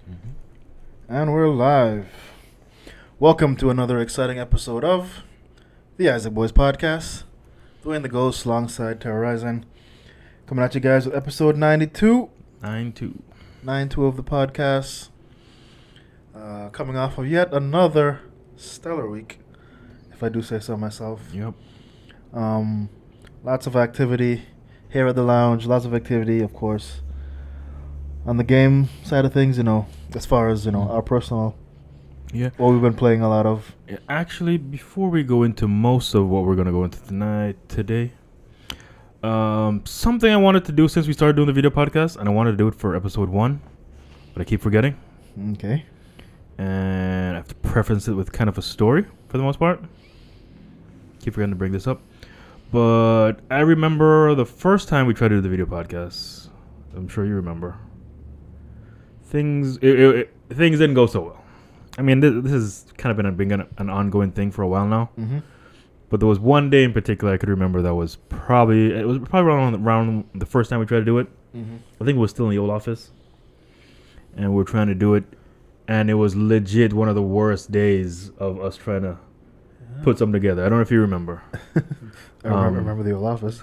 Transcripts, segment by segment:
Mm-hmm. And we're live. Welcome to another exciting episode of the IsaacBoyz podcast. Doing the ghost alongside Terrorizing. Coming at you guys with episode 92. 9-2. 92 of the podcast. Coming off of yet another stellar week, if I do say so myself. Yep. Lots of activity here at the lounge. Lots of activity, of course, on the game side of things, as far as, our personal, what we've been playing a lot of. Yeah, actually, before we go into most of what we're going to go into today, something I wanted to do since we started doing the video podcast, and I wanted to do it for episode 1, but I keep forgetting. Okay. And I have to preference it with kind of a story for the most part. Keep forgetting to bring this up. But I remember the first time we tried to do the video podcast. I'm sure you remember. Things didn't go so well. I mean, this has kind of been an ongoing thing for a while now. Mm-hmm. But there was one day in particular I could remember that was probably around the first time we tried to do it. Mm-hmm. I think it was still in the old office, and we were trying to do it, and it was legit one of the worst days of us trying to put something together. I don't know if you remember. I remember the old office.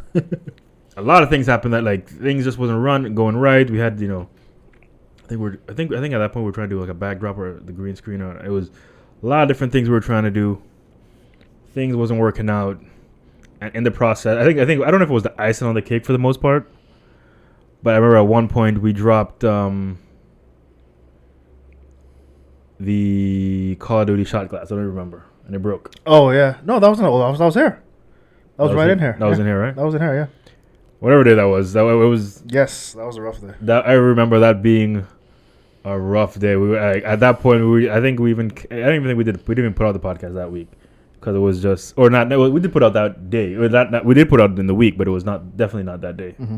A lot of things happened that things just wasn't going right. We had I think at that point we were trying to do like a backdrop or the green screen. Or it was a lot of different things we were trying to do. Things wasn't working out, and in the process, I think I don't know if it was the icing on the cake for the most part, but I remember at one point we dropped the Call of Duty shot glass. I don't remember, and it broke. Oh yeah, no, that wasn't old office. That was here. That was right in here. That was in here, right? That was in here, yeah. Whatever day that was, it was. Yes, that was a rough day. I remember that being a rough day. We were, at that point, I don't even think we didn't put out the podcast that week because it was just or not. We did put out that day. We did put out in the week, but it was definitely not that day. Mm-hmm.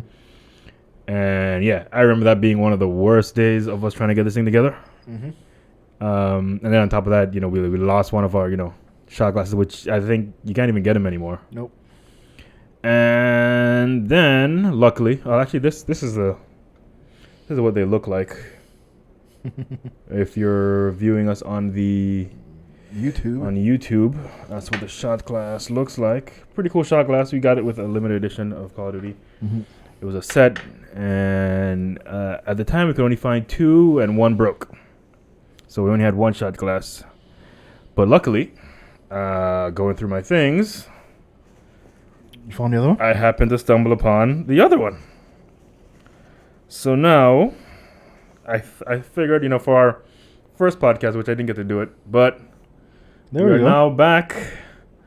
And yeah, I remember that being one of the worst days of us trying to get this thing together. Mm-hmm. And then on top of that, we lost one of our shot glasses, which I think you can't even get them anymore. Nope. And then, luckily, actually, this is what they look like. If you're viewing us on the YouTube, that's what the shot glass looks like. Pretty cool shot glass. We got it with a limited edition of Call of Duty. Mm-hmm. It was a set, and at the time we could only find 2, and 1 broke. So we only had 1 shot glass. But luckily, going through my things, you found the other one? I happened to stumble upon the other one. So now, I figured, for our first podcast, which I didn't get to do it, but we're now back.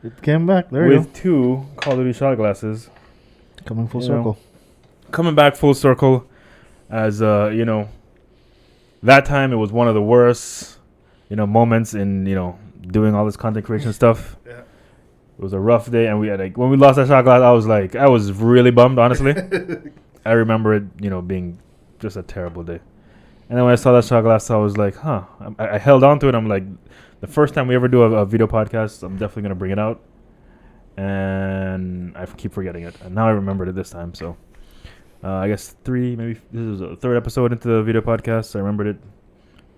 It came back. There you go. With 2 Call of Duty shot glasses. Coming full circle. Coming back full circle, as that time it was one of the worst, moments in doing all this content creation stuff. Yeah. It was a rough day, and we had when we lost that shot glass, I was really bummed, honestly. I remember it, being just a terrible day. And then when I saw that shot glass, I was like, huh. I held on to it. I'm like, the first time we ever do a video podcast, I'm definitely gonna bring it out. And I keep forgetting it, and now I remembered it this time. So I guess 3, maybe this is a 3rd episode into the video podcast. I remembered it.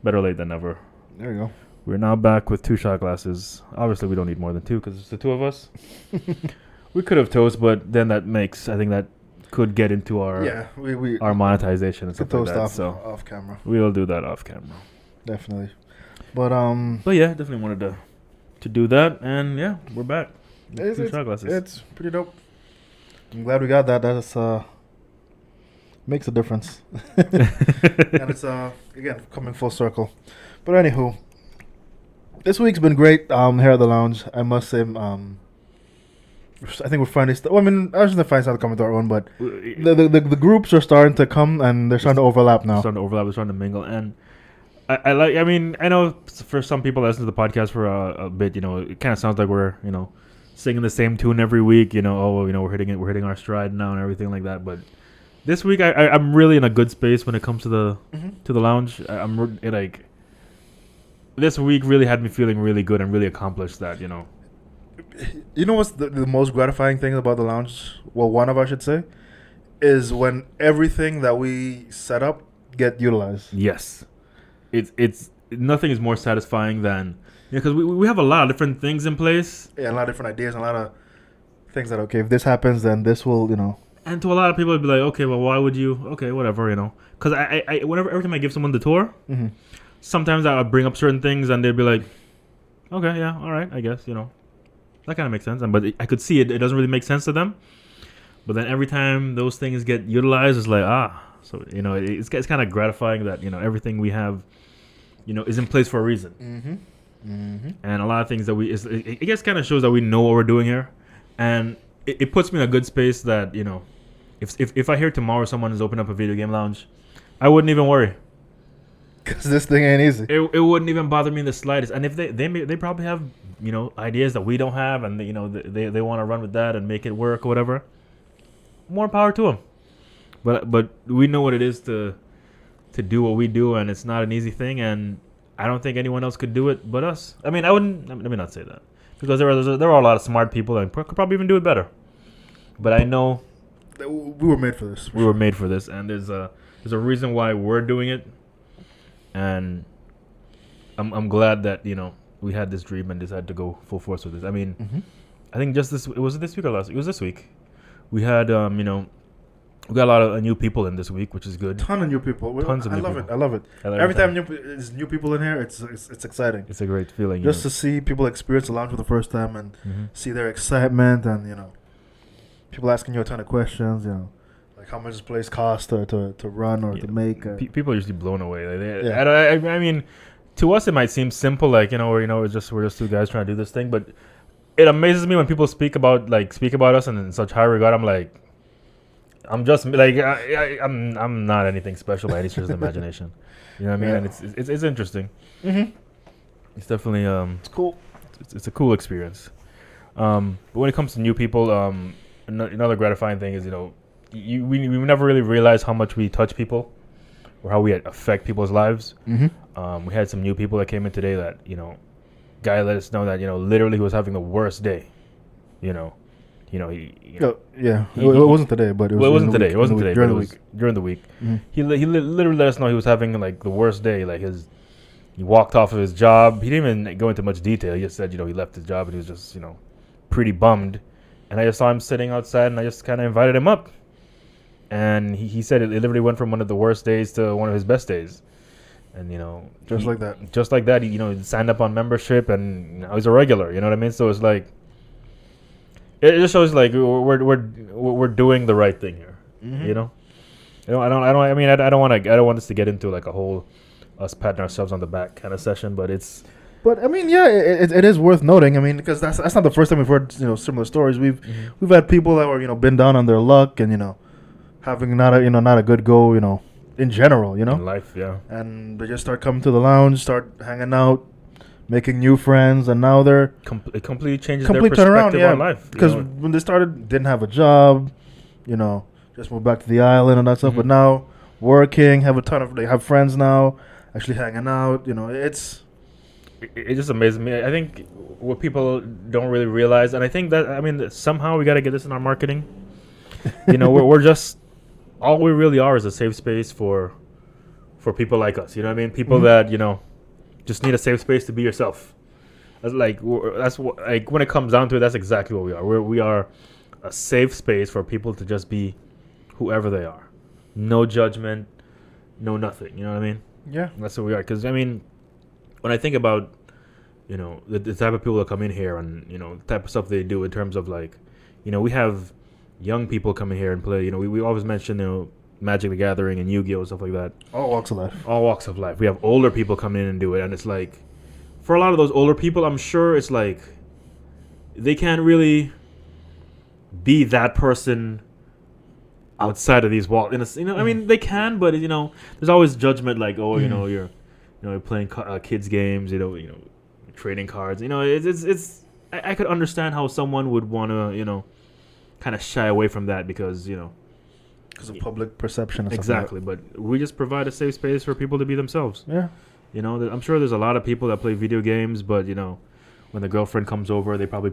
Better late than never. There you go. We're now back with 2 shot glasses. Obviously, we don't need more than 2 because it's the 2 of us. We could have toast, but then that could get into our our monetization and stuff like that. Off camera. We'll do that off camera. Definitely. But yeah, definitely wanted to do that, and yeah, we're back. 2 shot glasses. It's pretty dope. I'm glad we got that. That's makes a difference. And it's again coming full circle. But anywho, this week's been great here at the lounge. I must say, I think we're finally. I was gonna find something coming to our own, but the groups are starting to come and they're starting to overlap now. They're starting to mingle, and I like. I mean, I know for some people that listen to the podcast for a bit, it kind of sounds like we're singing the same tune every week. We're hitting our stride now and everything like that. But this week, I'm really in a good space when it comes to the lounge. I'm like. This week really had me feeling really good and really accomplished that, You know what's the most gratifying thing about the lounge? Well, one of us should say, is when everything that we set up get utilized. Yes. it's nothing is more satisfying than because we have a lot of different things in place. Yeah, a lot of different ideas, and a lot of things that if this happens, then this will, And to a lot of people, it'd be like, okay, well, why would you? Okay, whatever, Because every time I give someone the tour, mm-hmm. sometimes I would bring up certain things, and they'd be like, okay, yeah, all right, I guess, that kind of makes sense. But I could see it doesn't really make sense to them. But then every time those things get utilized, it's like, so, it's kind of gratifying that, everything we have, is in place for a reason. Mm-hmm. Mm-hmm. And a lot of things that it just kind of shows that we know what we're doing here. And it puts me in a good space that, if I hear tomorrow someone has opened up a video game lounge, I wouldn't even worry. Because this thing ain't easy. It wouldn't even bother me in the slightest. And if they probably have, ideas that we don't have, and they want to run with that and make it work or whatever, more power to them. But we know what it is to do what we do, and it's not an easy thing, and I don't think anyone else could do it but us. I mean, let me not say that, because there are a lot of smart people that could probably even do it better. But I know we were made for this. We were made for this, and there's a reason why we're doing it, and I'm glad that we had this dream and decided to go full force with this. I mean, mm-hmm. I think was it this week or last week? It was this week. We had we got a lot of new people in this week, which is good. Ton of new people. Tons of new people. I love it. Every time there's new people in here, it's exciting. It's a great feeling. Just to see people experience the lounge for the first time and see their excitement, and people asking you a ton of questions. Like how much this place costs to run or to make. People are usually blown away. I mean, to us it might seem simple, like we're just two guys trying to do this thing, but it amazes me when people speak about us and in such high regard. I'm like, I'm just like I'm not anything special by any stretch of the imagination. You know what I mean? Yeah. And it's interesting. Mm-hmm. It's definitely it's cool. It's a cool experience. But when it comes to new people, another gratifying thing is we never really realize how much we touch people or how we affect people's lives. Mm-hmm. We had some new people that came in today that guy let us know that literally he was having the worst day. It wasn't today, but it wasn't today. It wasn't today. During but the it was week. During the week. Mm-hmm. He literally let us know he was having like the worst day. Like he walked off of his job. He didn't even go into much detail. He just said he left his job and he was just pretty bummed. And I just saw him sitting outside and I just kind of invited him up. And he said it literally went from one of the worst days to one of his best days. And just like that, he signed up on membership and now he's a regular. You know what I mean? So it's like. It just shows like we're doing the right thing here, mm-hmm. I don't want this to get into like a whole us patting ourselves on the back kind of session, but it's. But I mean, yeah, it is worth noting. I mean, because that's not the first time we've heard similar stories. We've had people that were been down on their luck and having not a good go in general in life, yeah, and they just start coming to the lounge, start hanging out, making new friends, and now they're it completely changes their perspective on life. Because when they started, didn't have a job, just moved back to the island and that stuff. Mm-hmm. But now working, they have friends now, actually hanging out. It just amazes me. I think what people don't really realize, and I think that somehow we got to get this in our marketing. we're just all we really are is a safe space for people like us. You know what I mean? People mm-hmm. that just need a safe space to be yourself. That's what when it comes down to it, that's exactly what we are. We are a safe space for people to just be whoever they are. No judgment, no nothing. You know what I mean? Yeah. That's what we are. Because when I think about the type of people that come in here and the type of stuff they do in terms of we have young people come in here and play. We always mention Magic the Gathering and Yu-Gi-Oh! And stuff like that. All walks of life. All walks of life. We have older people come in and do it, and it's like, for a lot of those older people, I'm sure it's like, they can't really be that person outside of these walls. I mean, they can, but there's always judgment, like, you're playing kids games, trading cards. It's I could understand how someone would want to, kind of shy away from that because of public perception and exactly, stuff like that. But we just provide a safe space for people to be themselves. Yeah. I'm sure there's a lot of people that play video games, but when the girlfriend comes over, they probably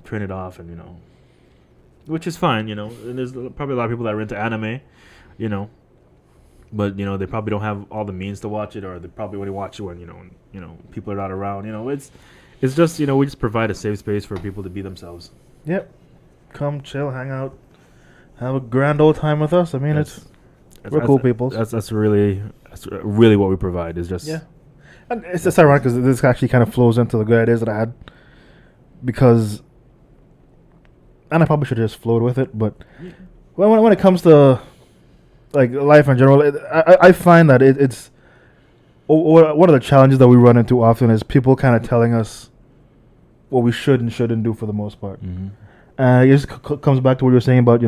turn it off and which is fine. And there's probably a lot of people that are into anime, but they probably don't have all the means to watch it, or they probably only watch it when people are not around. It's just we just provide a safe space for people to be themselves. Yep. Come chill, hang out, have a grand old time with us. I mean, we're cool people. That's really what we provide. Is just And it's just ironic because this actually kind of flows into the good ideas that I had, because, and I probably should have just flowed with it, but when it comes to like life in general, I find that it's one of the challenges that we run into often is people kind of telling us what we should and shouldn't do for the most part. Mm-hmm. And it just comes back to what you were saying about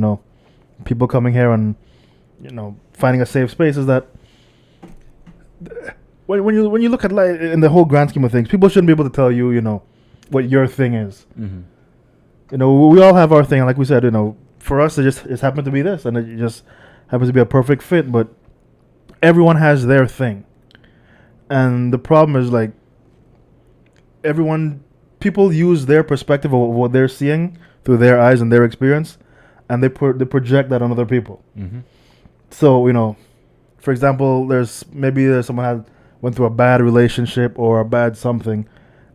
people coming here and finding a safe space. Is that when you look at life in the whole grand scheme of things, people shouldn't be able to tell you what your thing is. Mm-hmm. We all have our thing, and like we said, for us it happened to be this, and it just happens to be a perfect fit. But everyone has their thing, and the problem is like people use their perspective of what they're seeing through their eyes and their experience, and they project that on other people. Mm-hmm. So for example, there's someone went through a bad relationship or a bad something,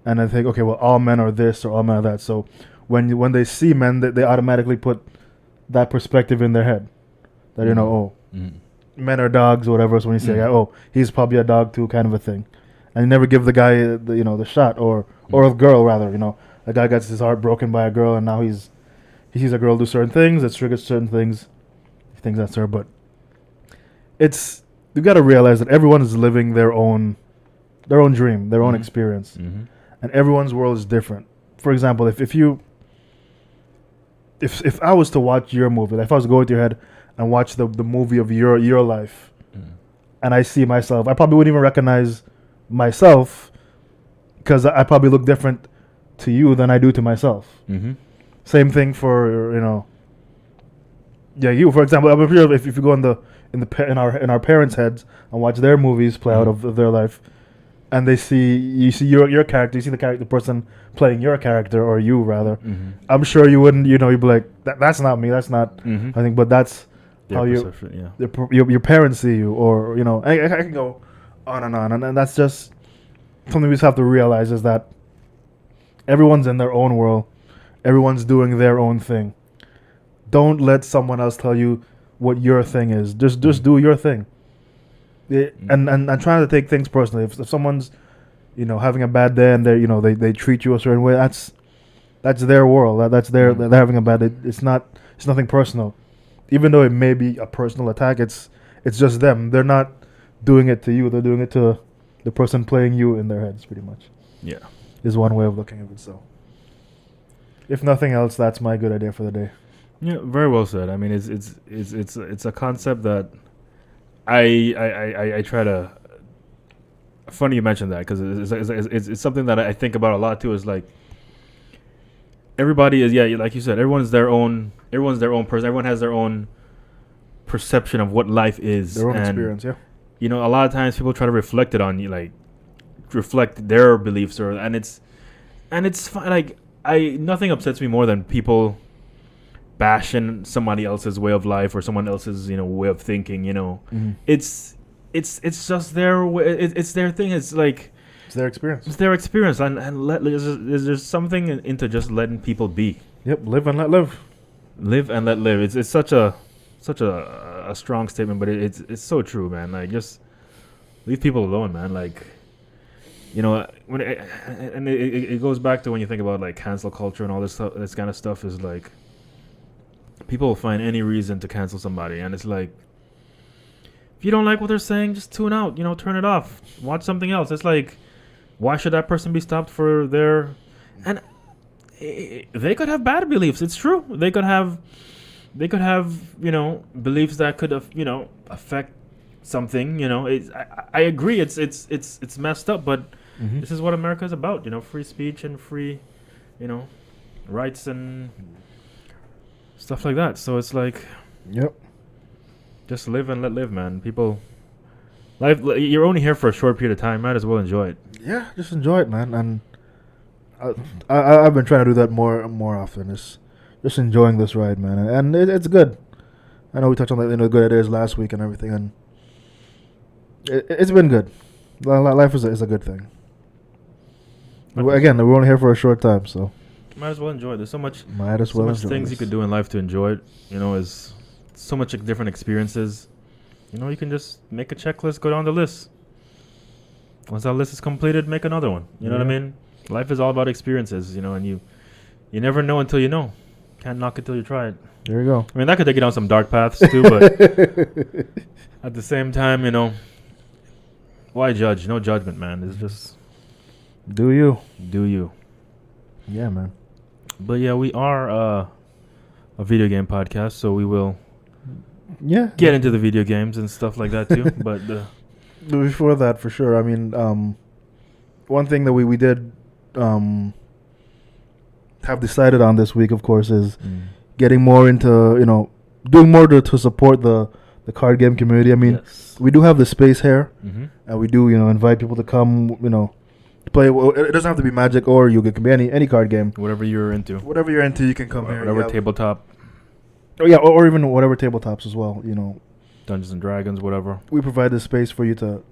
and I think, okay, well, all men are this or all men are that. So when they see men, they automatically put that perspective in their head that mm-hmm. Men are dogs or whatever. So when you say, oh, he's probably a dog too, kind of a thing, and you never give the guy the shot or a girl rather. A guy gets his heart broken by a girl, and now he sees a girl do certain things that triggers certain things. He thinks that's her, but you got to realize that everyone is living their own dream, their own experience, and everyone's world is different. For example, if I was to watch your movie, if I was to go into your head and watch the movie of your life, and I see myself, I probably wouldn't even recognize myself because I probably look different to you than I do to myself. Mm-hmm. Same thing for you. For example, if you go in our parents' heads and watch their movies play out of their life, and you see your character, you see the person playing your character or you rather. Mm-hmm. I'm sure you wouldn't, you'd be like, that's not me, that's not. I think, but that's how your parents see you, or I can go on, and that's just something we just have to realize is that everyone's in their own world, everyone's doing their own thing. Don't let someone else tell you what your thing is. Just do your thing. And trying to take things personally. If someone's having a bad day and they treat you a certain way, that's their world. They're having a bad day. It's nothing personal. Even though it may be a personal attack, it's just them. They're not doing it to you. They're doing it to the person playing you in their heads, pretty much. Yeah, is one way of looking at it. So, if nothing else, that's my good idea for the day. Yeah, very well said. I mean, it's a concept that I try to. Funny you mentioned that, because it's something that I think about a lot too. Is like everybody is like you said, everyone's their own person. Everyone has their own perception of what life is, their own experience. Yeah. A lot of times people try to reflect it on you, like reflect their beliefs, and it's fine. Like nothing upsets me more than people bashing somebody else's way of life or someone else's way of thinking. Mm-hmm. It's just their way. It's their thing. It's like it's their experience. It's their experience, and there's something into just letting people be. Yep, live and let live. Live and let live. It's such a strong statement, but it's so true, man. Like, just leave people alone, man. Like, when it goes back to when you think about like cancel culture and all this kind of stuff, is like people will find any reason to cancel somebody, and it's like, if you don't like what they're saying, just tune out. Turn it off. Watch something else. It's like, why should that person be stopped for their? And they could have bad beliefs. It's true. They could have beliefs that could affect something. I agree. It's messed up, but this is what America is about. Free speech and free, rights and stuff like that. So it's like, yep. Just live and let live, man. People, life. You're only here for a short period of time. Might as well enjoy it. Yeah, just enjoy it, man. And I've been trying to do that more and more often. Just enjoying this ride, man. And it's good. I know we touched on the good ideas last week and everything, and It's been good. Life is a good thing. Again, we're only here for a short time, so might as well enjoy it. There's so much things you could do in life to enjoy it. You know, is so much different experiences. You know, you can just make a checklist, go down the list. Once that list is completed, make another one. You know what I mean? Life is all about experiences, you know, and you never know until you know. Can't knock it till you try it. There you go. I mean, that could take you down some dark paths too, but at the same time, you know, why judge? No judgment, man. It's just do you. Yeah, man. But yeah, we are a video game podcast, so we will get into the video games and stuff like that too. But before that, for sure. I mean, one thing that we did have decided on this week, of course, is getting more into, you know, doing more to support the card game community. I mean, we do have the space here, and we do, you know, invite people to come, you know, play. It doesn't have to be Magic or Yu-Gi-Oh! It can be any card game. Whatever you're into, you can come here. Whatever tabletop. Oh yeah, or even whatever tabletops as well. You know, Dungeons and Dragons, whatever. We provide the space for you to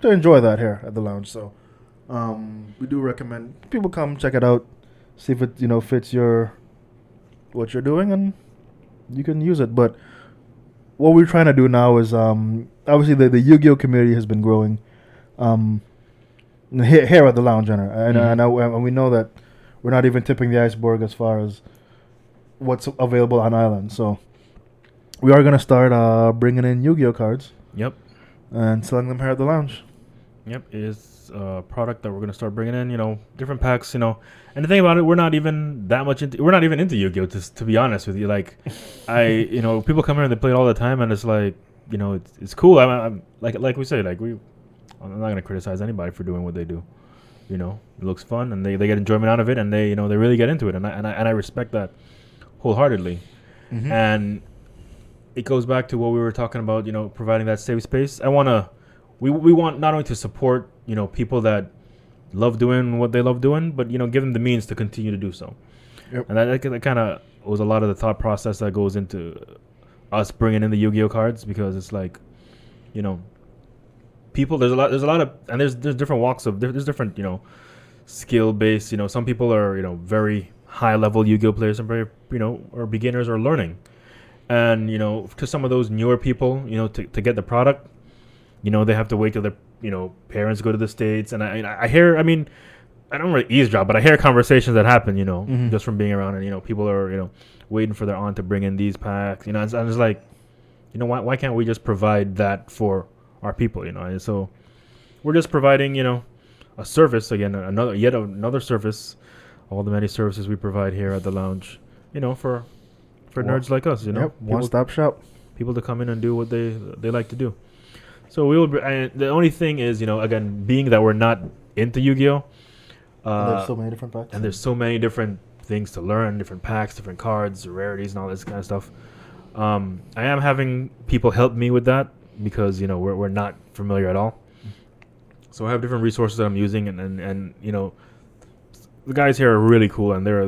enjoy that here at the lounge. So, we do recommend people come check it out, see if it, you know, fits what you're doing, and you can use it. But what we're trying to do now is obviously the Yu-Gi-Oh! Community has been growing here at the lounge, and we know that we're not even tipping the iceberg as far as what's available on Island. So we are going to start bringing in Yu-Gi-Oh! Cards. Yep. And selling them here at the lounge. Yep, it is a product that we're going to start bringing in, you know, different packs, you know. And the thing about it, we're not even into Yu-Gi-Oh! To be honest with you. Like, you know, people come here and they play it all the time, and it's like, you know, it's cool. I'm like we say, like, I'm not going to criticize anybody for doing what they do. You know, it looks fun, and they get enjoyment out of it, and they, you know, they really get into it, and I respect that wholeheartedly. And it goes back to what we were talking about, you know, providing that safe space. We want not only to support, you know, people that love doing what they love doing, but, you know, give them the means to continue to do so. Yep. And that kind of was a lot of the thought process that goes into us bringing in the Yu-Gi-Oh! Cards, because it's like, you know, people, there's a lot of, and there's different walks of, there's different, you know, skill based, you know, some people are, you know, very high level Yu-Gi-Oh! Players, and very, you know, or beginners or learning. And, you know, to some of those newer people, you know, to get the product, you know, they have to wait till their, you know, parents go to the States. And I hear, I mean, I don't really eavesdrop, but I hear conversations that happen, you know, just from being around, and, you know, people are, you know, waiting for their aunt to bring in these packs, you know, and it's like, you know, why can't we just provide that for our people, you know? And so we're just providing, you know, a service, again, another service, all the many services we provide here at the lounge, you know, for nerds like us, you know. Yep, one-stop shop. People to come in and do what they like to do. So we will. The only thing is, you know, again, being that we're not into Yu-Gi-Oh, there's so many different packs, and there's so many different things to learn, different packs, different cards, rarities, and all this kind of stuff. I am having people help me with that, because, you know, we're not familiar at all. So I have different resources that I'm using, and you know, the guys here are really cool, and they're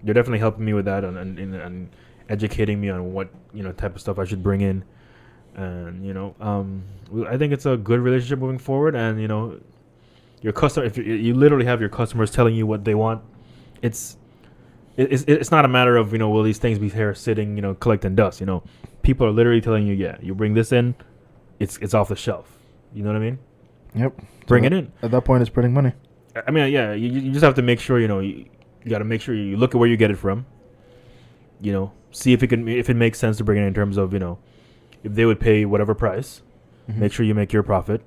definitely helping me with that, and educating me on what, you know, type of stuff I should bring in. And, you know, I think it's a good relationship moving forward. And, you know, your customer, if you literally have your customers telling you what they want, it's not a matter of, you know, will these things be here sitting, you know, collecting dust. You know, people are literally telling you, yeah, you bring this in, it's off the shelf. You know what I mean? Yep. Bring it in. At that point, it's printing money. I mean, yeah, you just have to make sure, you know, you got to make sure you look at where you get it from. You know, see if it makes sense to bring it in terms of, you know, if they would pay whatever price. Make sure you make your profit,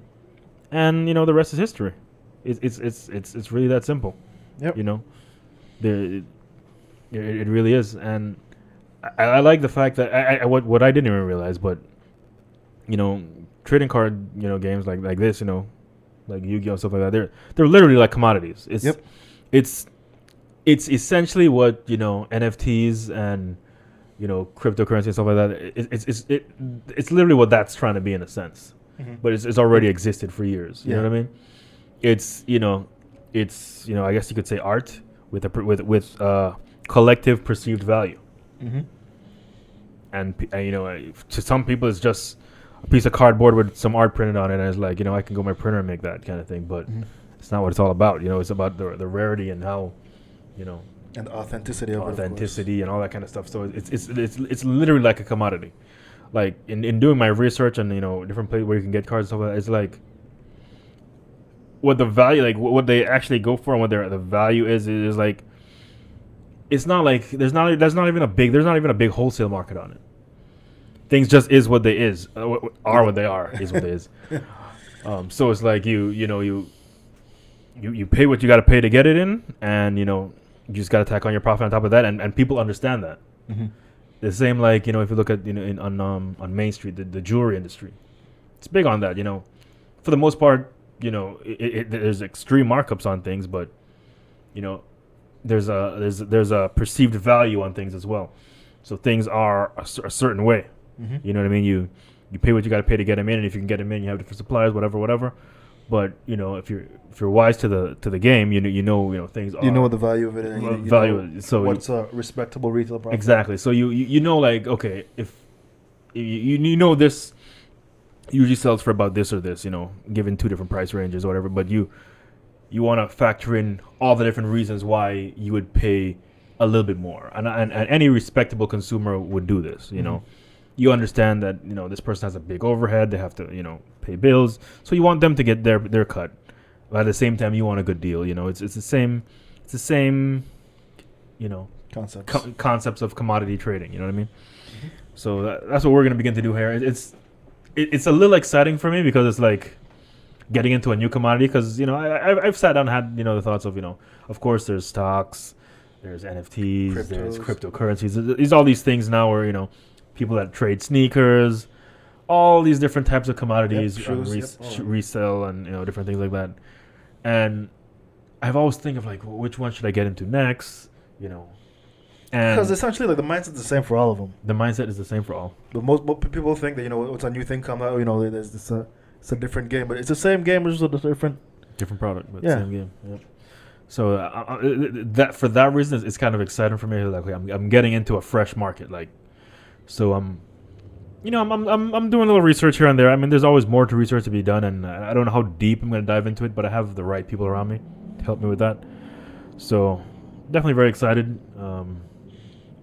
and, you know, the rest is history. It's really that simple. Yep. You know, it really is. And I like the fact that what I didn't even realize, but, you know, trading card, you know, games like this, you know, like Yu-Gi-Oh! Stuff like that, they're literally like commodities. It's essentially what, you know, NFTs and, you know, cryptocurrency and stuff like that. It's literally what that's trying to be, in a sense, but it's already existed for years. You know what I mean? It's you know, I guess you could say art with collective perceived value. And you know, to some people it's just a piece of cardboard with some art printed on it, and it's like, I can go my printer and make that kind of thing. But it's not what it's all about. It's about the rarity and how, and the authenticity of authenticity and all that kind of stuff. So it's literally like a commodity. Like in doing my research and different places where you can get cards and stuff like that, it's like what the value, like what they actually go for and what the value is like. It's not like there's not even a big wholesale market on it. Things just is what they is, are what they are, is what they is. So it's like you pay what you got to pay to get it in, and you just got to tack on your profit on top of that, and people understand that. Mm-hmm. The same like if you look at on Main Street, the jewelry industry, it's big on that. For the most part, there's extreme markups on things, but there's a perceived value on things as well. So things are a certain way. Mm-hmm. You know what I mean? You pay what you got to pay to get them in, and if you can get them in, you have different suppliers, whatever. But if you're wise to the game, things are. You know what the value of it is. Value. So what's a respectable retail price? Exactly. So you like, okay, if you this usually sells for about this or this, given two different price ranges or whatever, but you want to factor in all the different reasons why you would pay a little bit more, and any respectable consumer would do this. Mm-hmm. You understand that this person has a big overhead, they have to pay bills, so you want them to get their cut, but at the same time you want a good deal. It's the same concepts of commodity trading. You know what I mean? Mm-hmm. So that's what we're gonna begin to do here. It's a little exciting for me because it's like getting into a new commodity, because I've sat down and had the thoughts of of course there's stocks, there's NFTs, there's cryptocurrencies, there's all these things now where people that trade sneakers, all these different types of commodities, resell and different things like that. And I've always think of like, which one should I get into next? And because essentially like the mindset is the same for all of them. The mindset is the same for all. But most people think that what's a new thing come out, there's this it's a different game, but it's the same game, it's just a different product, but same game. Yep. So that for that reason, it's kind of exciting for me. Like I'm getting into a fresh market, like. So I'm doing a little research here and there. I mean, there's always more to research to be done, and I don't know how deep I'm going to dive into it, but I have the right people around me to help me with that. So definitely very excited. And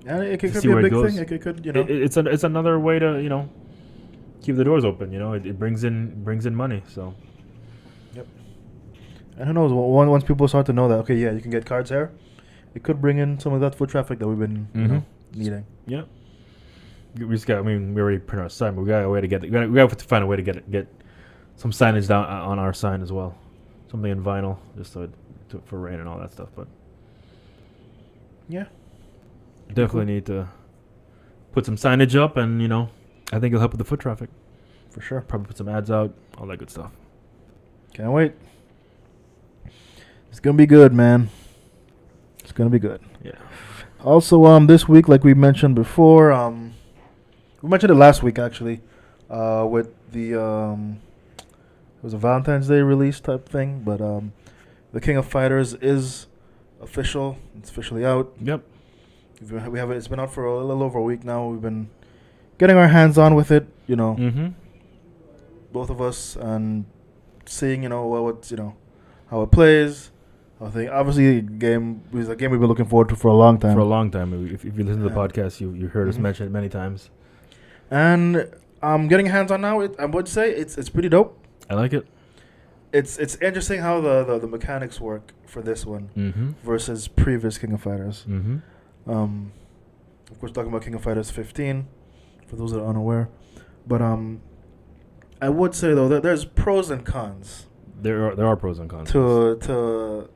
it could be a big thing. It could it's another way to keep the doors open. It brings in money. So. Yep. And who knows? Once people start to know that, okay, yeah, you can get cards here, it could bring in some of that foot traffic that we've been needing. Yeah. We already print our sign, but we got a way to get it. We got to find a way to get some signage down on our sign as well, something in vinyl, just for rain and all that stuff. But yeah, definitely need to put some signage up, and I think it'll help with the foot traffic for sure. Probably put some ads out, all that good stuff. Can't wait. It's gonna be good, man. It's gonna be good. Yeah. Also, this week, like we mentioned before, we mentioned it last week actually, with the it was a Valentine's Day release type thing, but the King of Fighters is official. It's officially out. Yep. We have it. It's been out for a little over a week now. We've been getting our hands on with it. Both of us, and seeing what's how it plays. I think obviously game was a game we've been looking forward to for a long time. If you listen to the podcast, you heard us mention it many times. And I'm getting hands on now. I would say it's pretty dope. I like it. It's interesting how the mechanics work for this one versus previous King of Fighters. Of course, talking about King of Fighters 15, for those that are unaware. But I would say though that there's pros and cons. There are pros and cons to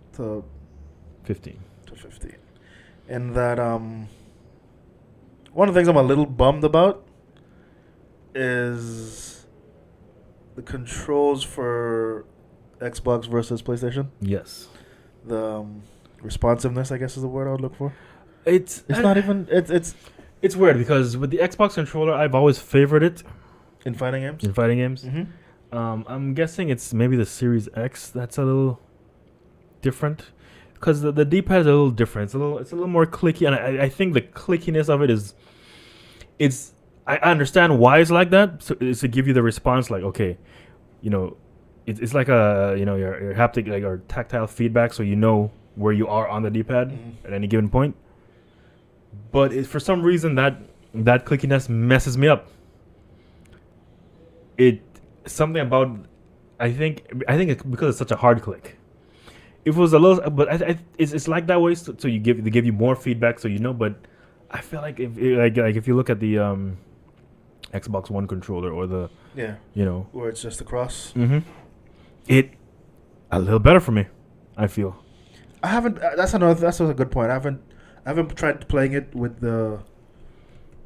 15. To 15, and that one of the things I'm a little bummed about is the controls for Xbox versus PlayStation. Yes. The responsiveness, I guess, is the word I would look for. It's weird because with the Xbox controller, I've always favored it in fighting games. I'm guessing it's maybe the Series X that's a little different, because the D-pad is a little different. It's a little more clicky, and I think the clickiness of it is, I understand why it's like that. So it's to give you the response, like, okay, you know, it's like a, you know, your haptic, like, or tactile feedback, so you know where you are on the D-pad at any given point. But for some reason that clickiness messes me up. Something about, I think it's because it's such a hard click. If it was a little, but it's like that way, so they give you more feedback, so you know. But I feel like if you look at the Xbox One controller or the you know, where it's just across, it a little better for me, I feel. I haven't. That's a good point. I haven't tried playing it with the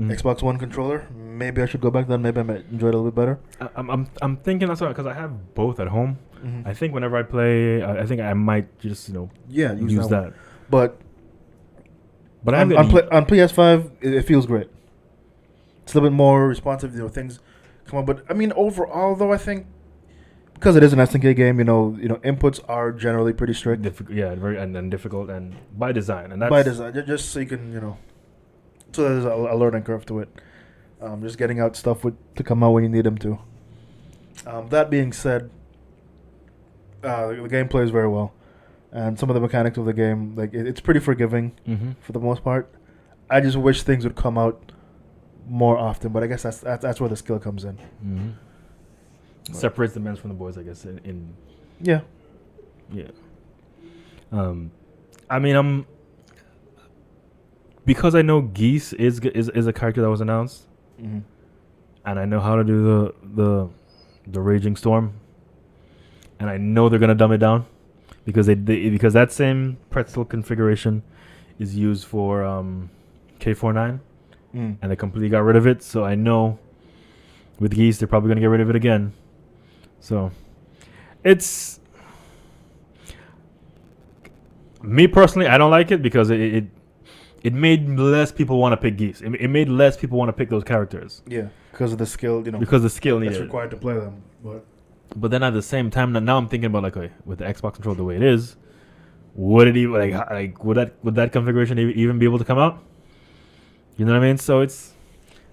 Xbox One controller. Maybe I should go back then. Maybe I might enjoy it a little bit better. I'm thinking that's because I have both at home. I think whenever I play, I think I might just, you know, use that. But on PS5, it feels great. It's a little bit more responsive. You know, things come on. But I mean, overall, though, I think because it is an SNK game, you know, inputs are generally pretty strict. Very and difficult, and by design, and that's by design, just so you can, you know, so there's a learning curve to it. Just getting out stuff to come out when you need them to. That being said, the game plays very well, and some of the mechanics of the game, like it's pretty forgiving for the most part. I just wish things would come out more often, but I guess that's where the skill comes in. Separates the men from the boys, I guess. Yeah. I mean, because I know Geese is a character that was announced, and I know how to do the Raging Storm, and I know they're gonna dumb it down because because that same pretzel configuration is used for K49, and they completely got rid of it. So I know with Geese they're probably gonna get rid of it again. So it's me personally, I don't like it because it made less people want to pick Geese. It made less people want to pick those characters. Yeah, because of the skill, you know. Because the skill needed. That's required to play them. But then at the same time, now I'm thinking about, like, okay, with the Xbox controller the way it is, would it even would that configuration even be able to come out? You know what I mean? So it's,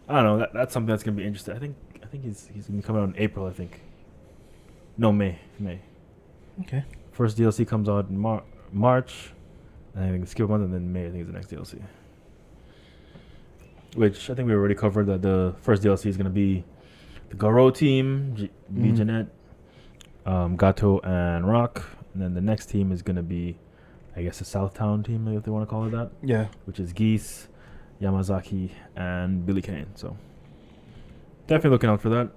I don't know. That's something that's gonna be interesting. I think he's gonna be coming out in April. I think. No, May. Okay. First DLC comes out in March. And I think skip a month, and then May I think is the next DLC. Which I think we already covered that the first DLC is gonna be the Garo team, Jeanette, Gato, and Rock, and then the next team is gonna be, I guess, the Southtown team, if they want to call it that. Yeah. Which is Geese, Yamazaki, and Billy Kane. So definitely looking out for that.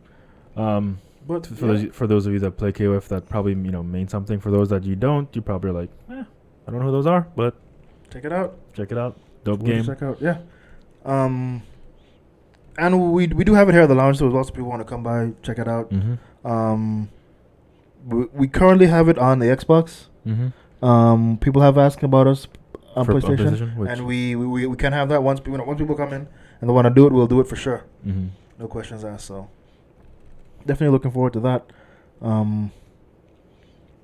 But for those of you that play KOF, that probably, you know, means something. For those that you don't, you probably are like, I don't know who those are, but check it out. Dope game. Check out. Yeah. And we do have it here at the lounge, so if lots of people want to come by, check it out. We currently have it on the Xbox. People have asked about us on PlayStation, and we can have that once people come in and they want to do it, we'll do it for sure. No questions asked. So definitely looking forward to that.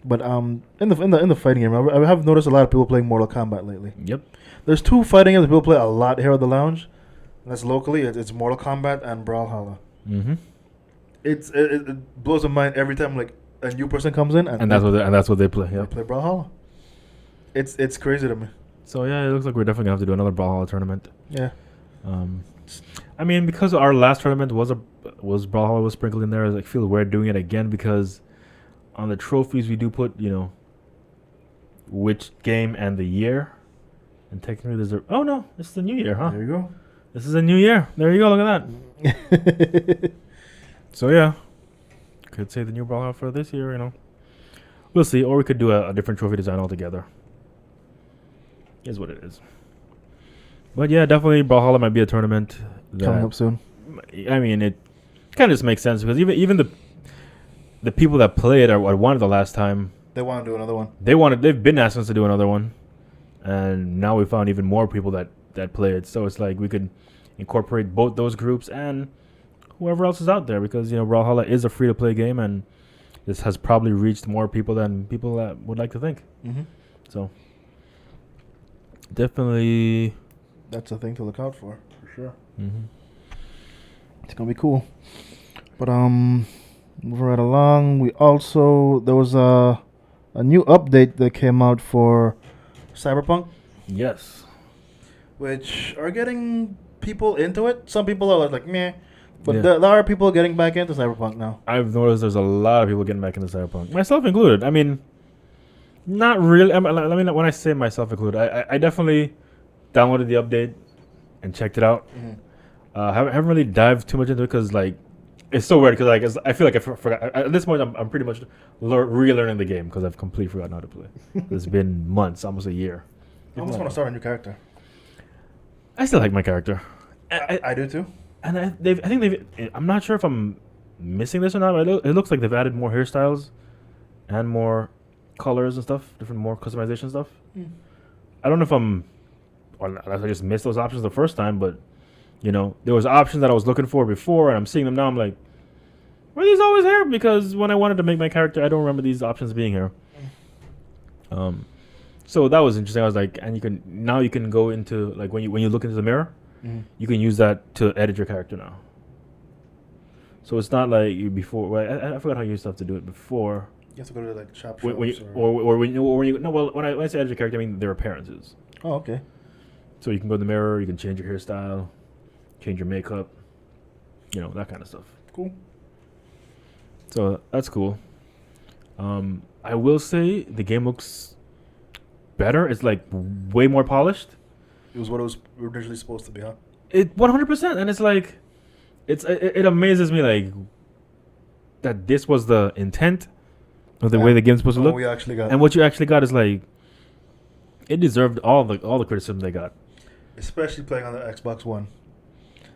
But in the fighting game, I have noticed a lot of people playing Mortal Kombat lately. Yep. There's two fighting games that people play a lot here at the lounge. And that's locally. It's Mortal Kombat and Brawlhalla. It blows my mind every time like a new person comes in and that's what they play. Yep. They play Brawlhalla. It's crazy to me. So yeah, it looks like we're definitely gonna have to do another Brawlhalla tournament. Yeah. I mean, because our last tournament was Brawlhalla was sprinkled in there, I feel weird doing it again because on the trophies we do put, you know, which game and the year, and technically there's this is the new year, huh? There you go. This is a new year. There you go. Look at that. So yeah, could say the new Brawlhalla for this year. You know, we'll see, or we could do a different trophy design altogether. Is what it is. But yeah, definitely Brawlhalla might be a tournament coming up soon. I mean, it kind of just makes sense because even the people that play it or wanted the last time, they want to do another one. They've been asking us to do another one, and now we found even more people that play it. So it's like we could incorporate both those groups and whoever else is out there because, you know, Brawlhalla is a free to play game and this has probably reached more people than people would like to think. So definitely, that's a thing to look out for sure. It's gonna be cool. But moving right along, there was a new update that came out for Cyberpunk, Yes. which are getting people into it. Some people are like meh, but Yeah. there are people getting back into Cyberpunk now. I've noticed there's a lot of people getting back into Cyberpunk, myself included. I mean, not really. I mean, when I say myself included, I definitely downloaded the update and checked it out. Haven't really dived too much into it because like it's so weird because like I feel like I forgot at this point. I'm pretty much relearning the game because I've completely forgotten how to play. It's been months, almost a year. I almost want to start a new character. I still like my character. I do too. And I think they've. I'm not sure if I'm missing this or not. But it looks like they've added more hairstyles and more colors and stuff, more customization stuff. I don't know if unless I just missed those options the first time, but you know, there was options that I was looking for before, and I'm seeing them now. I'm like, were these always here? Because when I wanted to make my character, I don't remember these options being here. So that was interesting. I was like, and you can go into like when you look into the mirror, you can use that to edit your character now. So it's not like you before. Well, I forgot how you used to have to do it before. You have to go to like shop When shops when you no, well, when I say edit your character, I mean their appearances. Oh, okay. So you can go to the mirror, you can change your hairstyle, change your makeup, you know, that kind of stuff. Cool. So that's cool. I will say the game looks better. It's like way more polished. It was what it was originally supposed to be, huh? It 100%, and it's like, it amazes me like that this was the intent of the way the game's supposed to look. We actually got, and what you actually got is like, it deserved all the criticism they got. Especially playing on the Xbox One.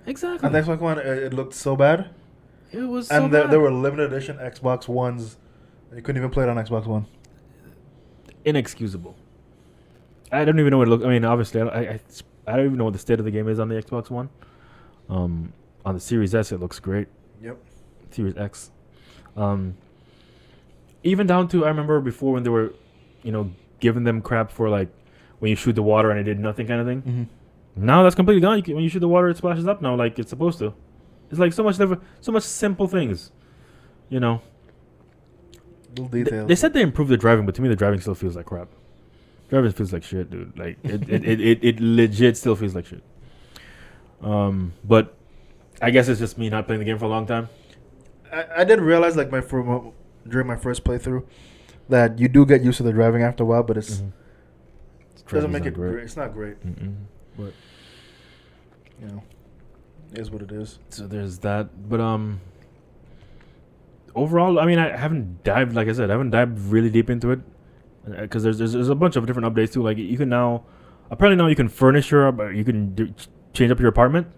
Exactly. On the Xbox One, it looked so bad. It was so and bad. there were limited edition Xbox Ones. You couldn't even play it on Xbox One. Inexcusable. I don't even know what it looks. I mean, obviously, I don't even know what the state of the game is on the Xbox One. On the Series S, it looks great. Yep. Series X. Even down to, I remember before when they were, giving them crap for like when you shoot the water and it did nothing kind of thing. Mm-hmm. Now that's completely gone. When you shoot the water, it splashes up now like it's supposed to. It's like so much simple things, Little details. They said they improved the driving, but to me the driving still feels like crap. Driving feels like shit, dude. Like it legit still feels like shit. But I guess it's just me not playing the game for a long time. I did realize like during my first playthrough that you do get used to the driving after a while, but it doesn't make it great. It's not great. But it is what it is. So there's that. But overall, I mean, I haven't dived, like I said, I haven't dived really deep into it because there's a bunch of different updates too. Like you can now, apparently now you can furnish you can change up your apartment.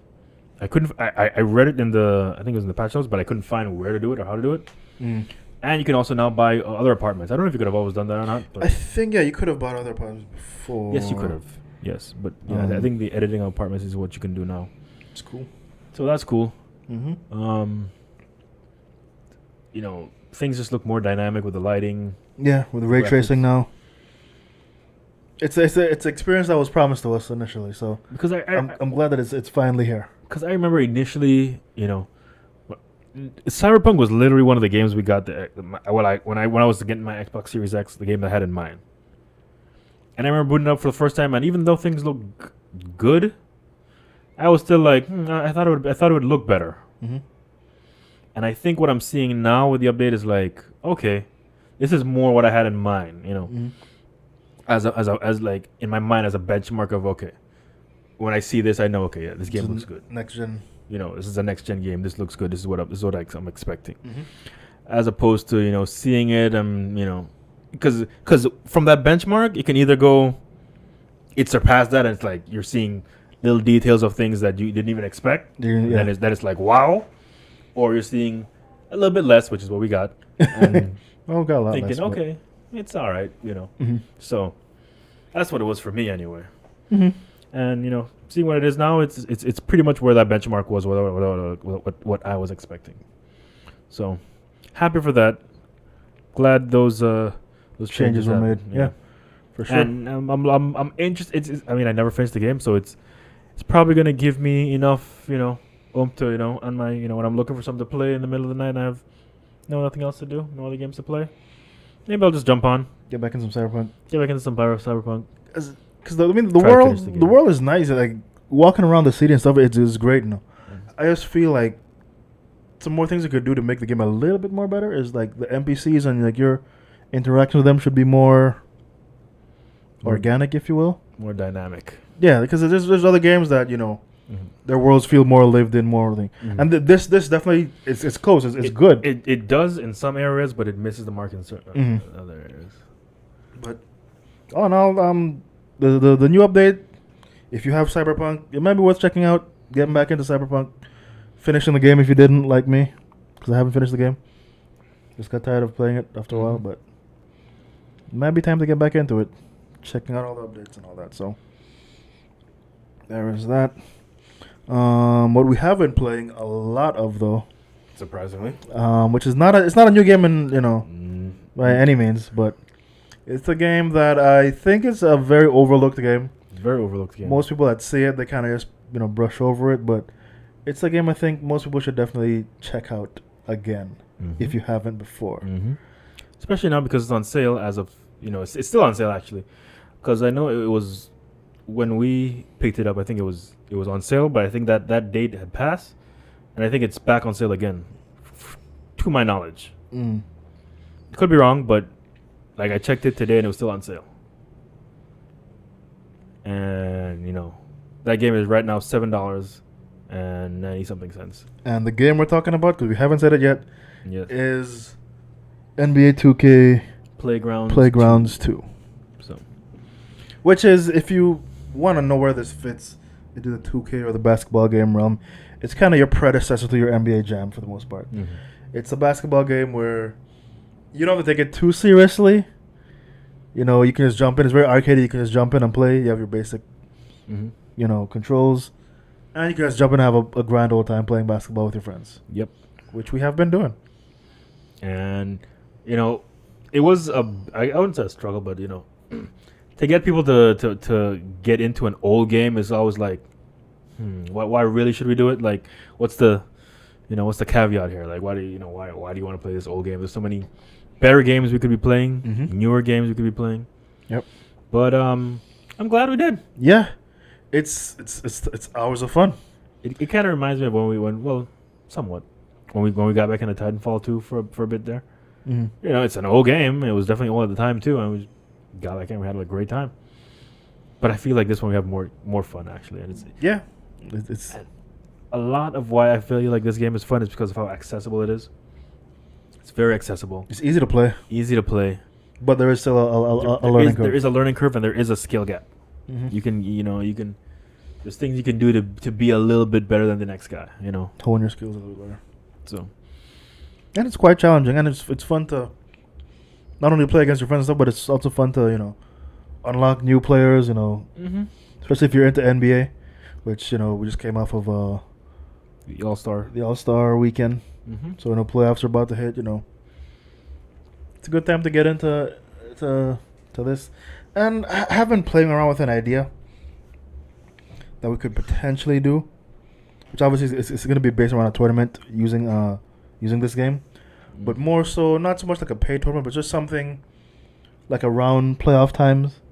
I read it in I think it was in the patch notes, but I couldn't find where to do it or how to do it. And you can also now buy other apartments. I don't know if you could have always done that or not. But I think you could have bought other apartments before. Yes, you could have. Yes, but I think the editing of apartments is what you can do now. It's cool. So that's cool. Mm-hmm. Things just look more dynamic with the lighting. Yeah, with the ray tracing now. It's an experience that was promised to us initially. So because I'm glad that it's finally here. Because I remember initially, Cyberpunk was literally one of the games we got. When I was getting my Xbox Series X, the game that I had in mind. And I remember booting it up for the first time, and even though things look good, I was still like, I thought it would look better. Mm-hmm. And I think what I'm seeing now with the update is like, okay, this is more what I had in mind, Mm-hmm. as like in my mind as a benchmark of okay, when I see this, I know okay, yeah, this game looks good. Next gen. This is a next gen game. This looks good. This is what I'm expecting. Mm-hmm. As opposed to seeing it because from that benchmark, it can either go, it surpassed that, and it's like you're seeing little details of things that you didn't even expect. Yeah. That is like wow, or you're seeing a little bit less, which is what we got. And got a lot thinking, less. okay, it's all right, Mm-hmm. So that's what it was for me anyway. Mm-hmm. And seeing what it is now, it's pretty much where that benchmark was, what I was expecting. So happy for that. Glad those changes were made. Yeah, for sure. And I'm interested. I mean, I never finished the game, so it's probably gonna give me enough, to on my when I'm looking for something to play in the middle of the night and I have nothing else to do, no other games to play. Maybe I'll just jump on, Get back in some Cyberpunk. Cyberpunk. Because the Try to finish the game. world is nice. Like walking around the city and stuff, it's great. I just feel like some more things you could do to make the game a little bit more better is like the NPCs and like your interaction with them should be more organic, if you will. More dynamic. Yeah, because there's other games that their worlds feel more lived in, more thing. And this definitely it's close. It's good. It does in some areas, but it misses the mark in certain other areas. But all in all, the new update, if you have Cyberpunk, it might be worth checking out. Getting back into Cyberpunk, finishing the game if you didn't like me, because I haven't finished the game. Just got tired of playing it after a while, but it might be time to get back into it. Checking out all the updates and all that. So there is that. What we have been playing a lot of though, surprisingly, which is it's not a new game in by any means, but it's a game that I think is a very overlooked game. Very overlooked game. Most people that see it, they kind of just brush over it, but it's a game I think most people should definitely check out again if you haven't before. Especially now because it's on sale as of it's still on sale actually, because I know it was when we picked it up. I think it was on sale, but I think that date had passed, and I think it's back on sale again, to my knowledge. Could be wrong, but like I checked it today and it was still on sale. And that game is right now $7.90-something. And the game we're talking about, because we haven't said it yet, is NBA 2K Playgrounds 2. So, which is, if you want to know where this fits into the 2K or the basketball game realm, it's kind of your predecessor to your NBA Jam for the most part. It's a basketball game where you don't have to take it too seriously. You can just jump in. It's very arcadey. You can just jump in and play. You have your basic, controls. And you can just jump in and have a grand old time playing basketball with your friends. Yep. Which we have been doing. And, it was I wouldn't say a struggle, but, to get people to get into an old game is always like, why really should we do it? Like, what's the caveat here? Like, why do you want to play this old game? There's so many better games we could be playing, newer games we could be playing. Yep. But I'm glad we did. Yeah, it's hours of fun. It kind of reminds me of when we went, somewhat, when we got back into Titanfall 2 for a bit there. It's an old game. It was definitely old at the time too, and we got back in. We had a great time. But I feel like this one we have more fun actually, and it's a lot of why I feel like this game is fun is because of how accessible it is. It's very accessible. It's easy to play. But there is still a learning curve. There is a learning curve, and there is a skill gap. You can, there's things you can do to be a little bit better than the next guy. Hone your skills a little better. So, and it's quite challenging, and it's fun to not only play against your friends and stuff, but it's also fun to unlock new players. Especially if you're into NBA, which we just came off of the All-Star weekend. So playoffs are about to hit. It's a good time to get into this, and I have been playing around with an idea that we could potentially do, which obviously it's going to be based around a tournament using this game, but more so not so much like a paid tournament, but just something like around playoff times.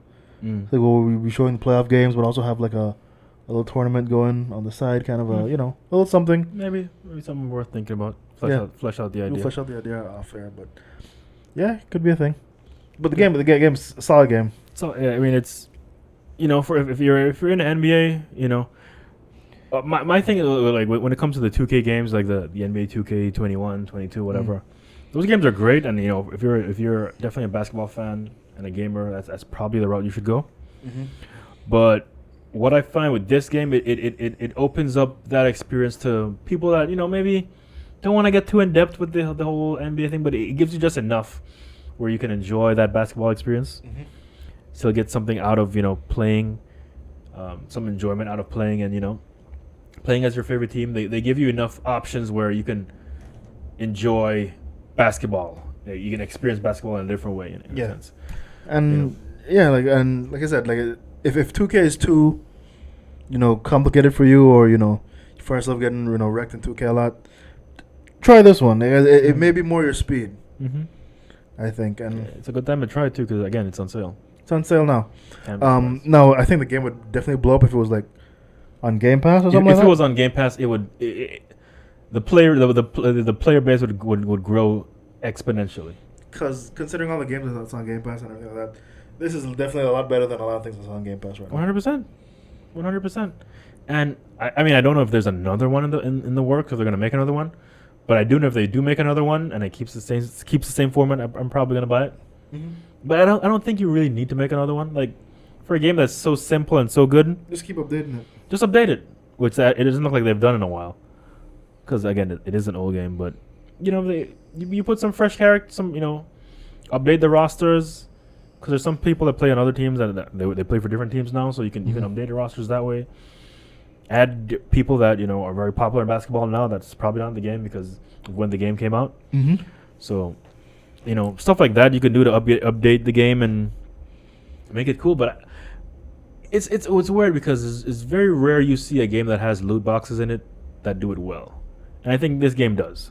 Like we'll be showing the playoff games, but also have like a little tournament going on the side, kind of a little something. Maybe something worth thinking about. Flesh out the idea. We'll flesh out the idea off air, but yeah, it could be a thing. But the game's a solid game. So I mean, it's for if you're in the NBA, my thing is like when it comes to the 2K games, like the NBA 2K 21, 22, whatever, those games are great. And if you're definitely a basketball fan and a gamer, that's probably the route you should go. But what I find with this game, it opens up that experience to people that maybe don't want to get too in depth with the whole NBA thing, but it gives you just enough where you can enjoy that basketball experience. Still get something out of playing, some enjoyment out of playing, and playing as your favorite team. They give you enough options where you can enjoy basketball. You can experience basketball in a different way in a sense. And like I said, like if 2K is too complicated for you, or you find yourself getting wrecked in 2K a lot, try this one. It may be more your speed. Mm-hmm. I think, and it's a good time to try it too because again, it's on sale. It's on sale now. No, I think the game would definitely blow up if it was like on Game Pass or something. If it was on Game Pass, it would. The player base would grow exponentially. Because considering all the games that's on Game Pass and everything like that, this is definitely a lot better than a lot of things that's on Game Pass right now. 100%. And I mean, I don't know if there's another one in the works, if they're gonna make another one, but I do know if they do make another one and it keeps the same format, I'm probably gonna buy it. Mm-hmm. But I don't think you really need to make another one. Like for a game that's so simple and so good, just keep updating it. Just update it, which it doesn't look like they've done in a while. Because again, it is an old game, but you put some fresh characters, update the rosters. Because there's some people that play on other teams that they play for different teams now, so you can update the rosters that way. Add people that are very popular in basketball now. That's probably not in the game because of when the game came out. Mm-hmm. So, stuff like that you can do to update the game and make it cool. But it's weird because it's very rare you see a game that has loot boxes in it that do it well, and I think this game does.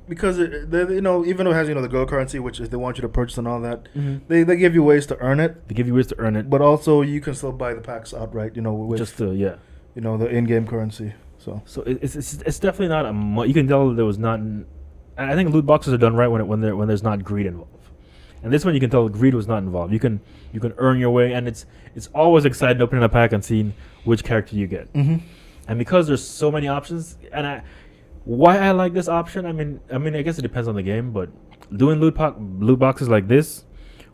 Because even though it has the gold currency, which is they want you to purchase and all that, they give you ways to earn it. They give you ways to earn it, but also you can still buy the packs outright. With just the in-game currency. So it's definitely not you can tell there was not. I think loot boxes are done right when there's not greed involved, and this one you can tell greed was not involved. You can earn your way, and it's always exciting opening a pack and seeing which character you get. Mm-hmm. And because there's so many options, and why I like this option, I mean, I guess it depends on the game, but doing loot boxes like this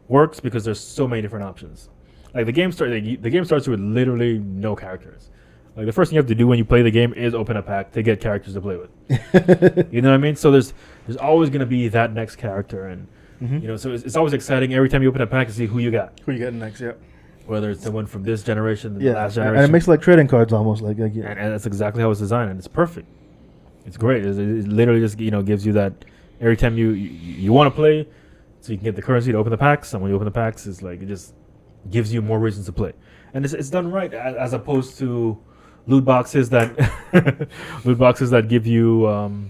works because there's so many different options. Like the game starts with literally no characters. Like the first thing you have to do when you play the game is open a pack to get characters to play with. You know what I mean? So there's always going to be that next character, and so it's always exciting every time you open a pack to see who you got. Who you getting next? Yeah. Whether it's someone from this generation, the last generation, and it makes it like trading cards almost like. And that's exactly how it's designed, and it's perfect. It's great. It literally just gives you that every time you want to play, so you can get the currency to open the packs. And when you open the packs, it's like it just gives you more reasons to play, and it's done right as opposed to loot boxes that give you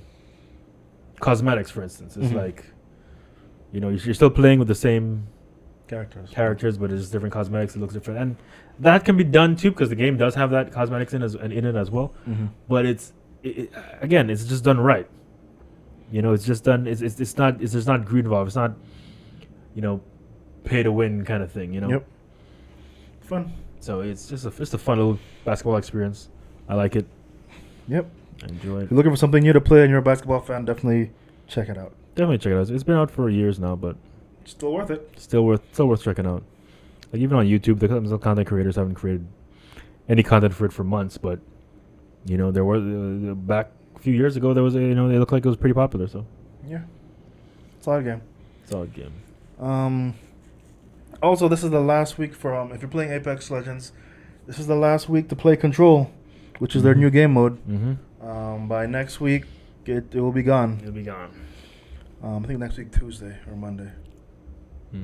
cosmetics, for instance. It's like you're still playing with the same characters, but it's different cosmetics. It looks different, and that can be done too because the game does have that cosmetics in it as well. Mm-hmm. But again, it's just done right. It's just done. It's not. There's not greed involved. It's not, pay to win kind of thing. Yep. Fun. So it's just a fun little basketball experience. I like it. Yep. I enjoy it. If you're looking for something new to play and you're a basketball fan, definitely check it out. Definitely check it out. It's been out for years now, but still worth it. Still worth checking out. Like even on YouTube, the content creators haven't created any content for it for months, but. There were back a few years ago. There was they looked like it was pretty popular. So, yeah, solid game. Solid game. Also, this is the last week for if you're playing Apex Legends, this is the last week to play Control, which is their new game mode. Mm-hmm. By next week, it will be gone. It'll be gone. I think next week Tuesday or Monday.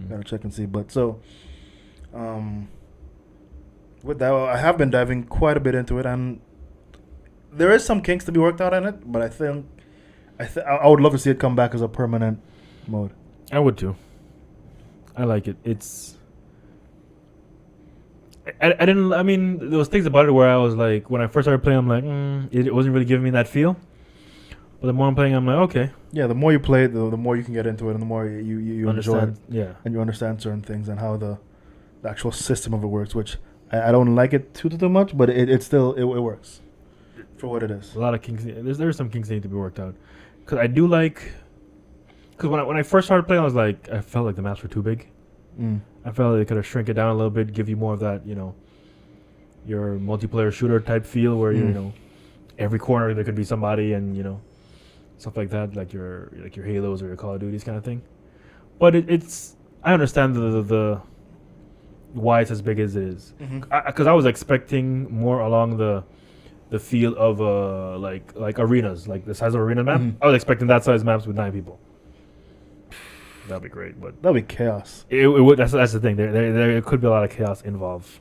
Gotta check and see. But so, with that, I have been diving quite a bit into it and. There is some kinks to be worked out in it, but I think I would love to see it come back as a permanent mode. I would too. I like it. It's. I didn't. I mean, there was things about it where I was like, when I first started playing, I'm like, it wasn't really giving me that feel. But the more I'm playing, I'm like, okay. Yeah, the more you play it, the more you can get into it, and the more you enjoy it. Yeah. And you understand certain things and how the actual system of it works, which I don't like it too much, but it still works. For what it is. A lot of kinks. There's some kinks that need to be worked out. Because I do like... Because when I first started playing, I felt like the maps were too big. I felt like they could have shrink it down a little bit, give you more of that, your multiplayer shooter type feel where, every corner there could be somebody and, stuff like that, like your Halos or your Call of Duties kind of thing. But it's... I understand the why it's as big as it is. Because I was expecting more along the feel of like arenas, like the size of arena map. I was expecting that size maps with 9 people. That'd be great, but that'd be chaos. It would. That's the thing. There could be a lot of chaos involved.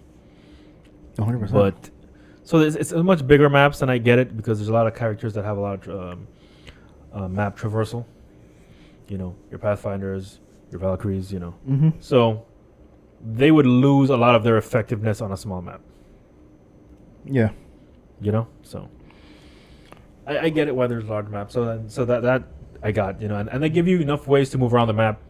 100%. But So it's a much bigger maps, and I get it because there's a lot of characters that have a lot of map traversal. You know, your Pathfinders, your Valkyries. You know, so they would lose a lot of their effectiveness on a small map. Yeah. You know, so I get it why there's large maps. So that I got, you know, and they give you enough ways to move around the map.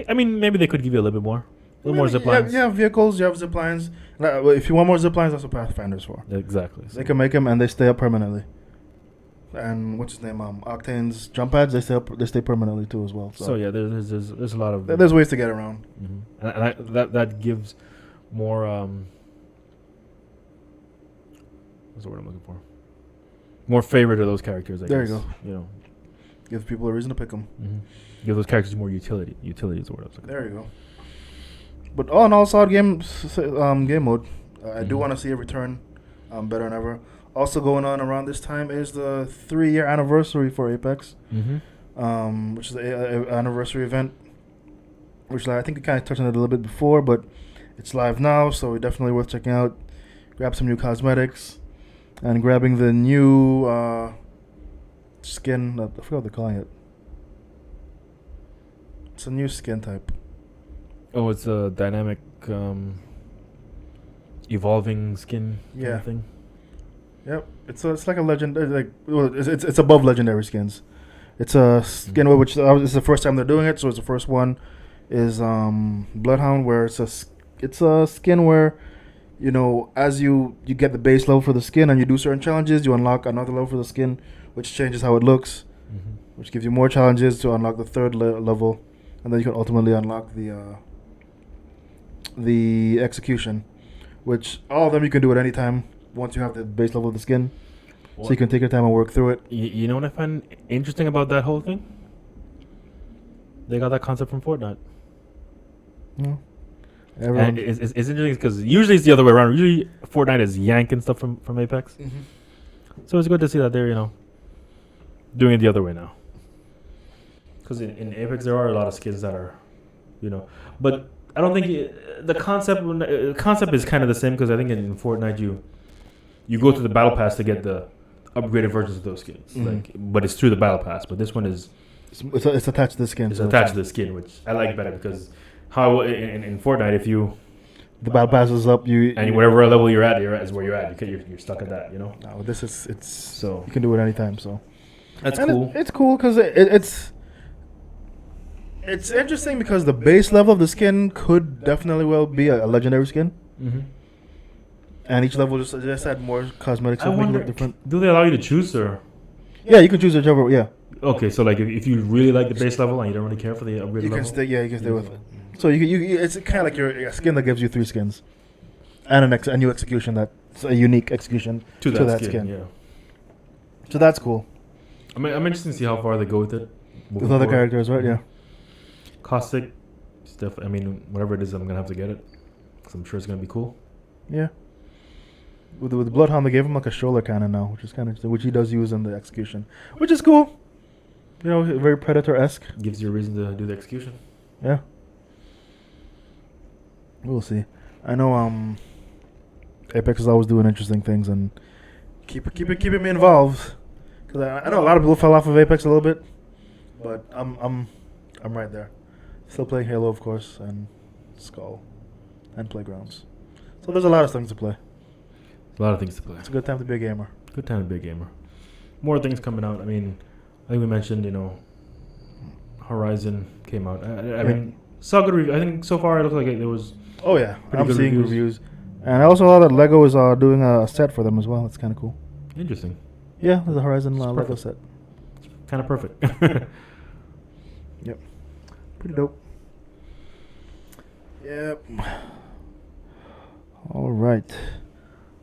I mean, maybe they could give you a little bit more. A little more zip lines. You have vehicles, you have zip lines. If you want more zip lines, that's what Pathfinder's for. Exactly. So they can make them and they stay up permanently. And what's his name? Octane's jump pads, they stay permanently too as well. So yeah, there's a lot of there's ways to get around. Mm-hmm. And that gives more what's the word I'm looking for? More favor to those characters. I guess. You go. You know, give people a reason to pick them. Mm-hmm. Give those characters more utility. Utility is the word I was looking for. There you go. But all in all, solid game mode. I do want to see it return better than ever. Also going on around this time is the 3-year anniversary for Apex, which is the anniversary event, which I think we kind of touched on it a little bit before, but it's live now, so definitely worth checking out. Grab some new cosmetics, and grabbing the new skin. I forgot what they're calling it. It's a new skin type. Oh, it's a dynamic, evolving skin kind of thing. Yep, it's like a legend. It's above legendary skins. It's a skin which it's the first time they're doing it, so it's the first one. Is Bloodhound, where it's a skin where, you know, as you get the base level for the skin and you do certain challenges, you unlock another level for the skin, which changes how it looks, which gives you more challenges to unlock the third level, and then you can ultimately unlock the execution, which all of them you can do at any time once you have the base level of the skin. So you can take your time and work through it. You know what I find interesting about that whole thing? They got that concept from Fortnite. Yeah. And it's interesting because usually it's the other way around. Usually Fortnite is yanking stuff from Apex. So it's good to see that they're, you know, doing it the other way now. Because in Apex there are a lot of skins that are, you know, but I don't think the concept is kind of the same, because I think in Fortnite you go to the battle pass to get the upgraded versions of those skins, but it's through the battle pass. But this one is it's attached to the skin. It's attached to the skin, which I like better, because how in Fortnite, if the battle pass is up, and whatever level you're at is where you're at. You're stuck at that, you know. No, this is so you can do it anytime. So that's cool. It's cool because it's interesting because the base level of the skin could definitely well be a legendary skin. And each level just add more cosmetics. I wonder, different. Do they allow you to choose, or? Yeah, you can choose whichever. Yeah. Okay, so like if you really like the base level and you don't really care for the upgrade level, you can stay with it. So it's kind of like your skin that gives you 3 skins, and a new execution that's a unique execution to that skin. Yeah. So that's cool. I'm interested to see how far they go with it. With other characters, right? Yeah. Caustic stuff. I mean, whatever it is, I'm gonna have to get it, because I'm sure it's gonna be cool. Yeah. With Bloodhound, they gave him like a shoulder cannon now, which is kind of, which he does use in the execution, which is cool. You know, very Predator-esque. Gives you a reason to do the execution. Yeah. We'll see. I know Apex is always doing interesting things and keeping me involved. Because I know a lot of people fell off of Apex a little bit, but I'm right there. Still playing Halo, of course, and Skull, and Playgrounds. So there's a lot of things to play. A lot of things to play. It's a good time to be a gamer. Good time to be a gamer. More things coming out. I mean, I think we mentioned, you know, Horizon came out. I mean, saw good review. I think so far it looks like it was. Oh yeah, I'm seeing reviews. And I also saw that Lego is doing a set for them as well. It's kind of cool. Interesting. Yeah, there's a Horizon Lego set. Kind of perfect. Yep. Pretty dope. Yep. All right.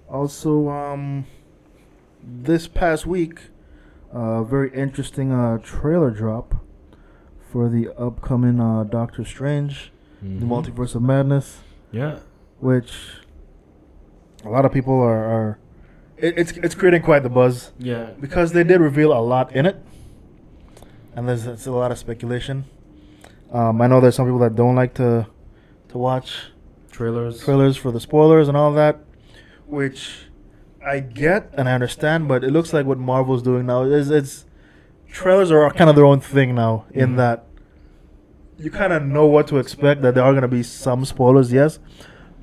Also, this past week, very interesting trailer drop for the upcoming Doctor Strange, the Multiverse of Madness. Yeah. Which a lot of people are it's creating quite the buzz. Yeah. Because they did reveal a lot in it, and there's a lot of speculation. I know there's some people that don't like to watch trailers for the spoilers and all that, which I get and I understand, but it looks like what Marvel's doing now is it's trailers are kind of their own thing now. In that you kind of know what to expect. That there are going to be some spoilers, yes,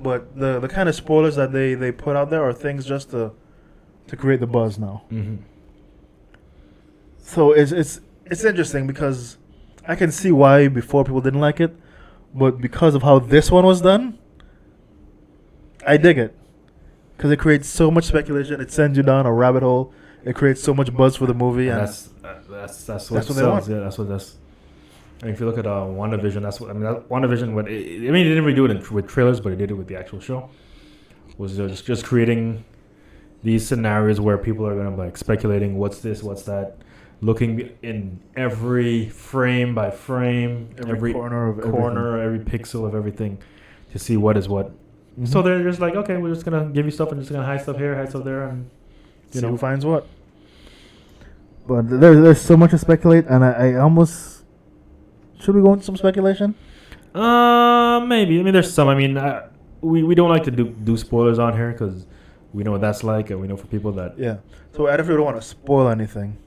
but the kind of spoilers that they put out there are things just to create the buzz now. Mm-hmm. So it's interesting because I can see why before people didn't like it, but because of how this one was done, I dig it. Because it creates so much speculation, it sends you down a rabbit hole. It creates so much buzz for the movie, and that's what what they sells. want. Yeah, that's what that's. I mean, if you look at WandaVision, that's what I mean. WandaVision, it didn't really do it with trailers, but it did it with the actual show. Was just creating these scenarios where people are gonna like speculating, what's this, what's that, looking in every frame by frame, every corner, every pixel of everything, to see what is what. Mm-hmm. So they're just like, okay, we're just gonna give you stuff and just gonna hide stuff here, hide stuff there, and see who finds what. But there's so much to speculate, and I almost should we go into some speculation? Maybe. I mean, there's some. I mean, we don't like to do spoilers on here because we know what that's like, and we know for people that So I definitely don't want to spoil anything.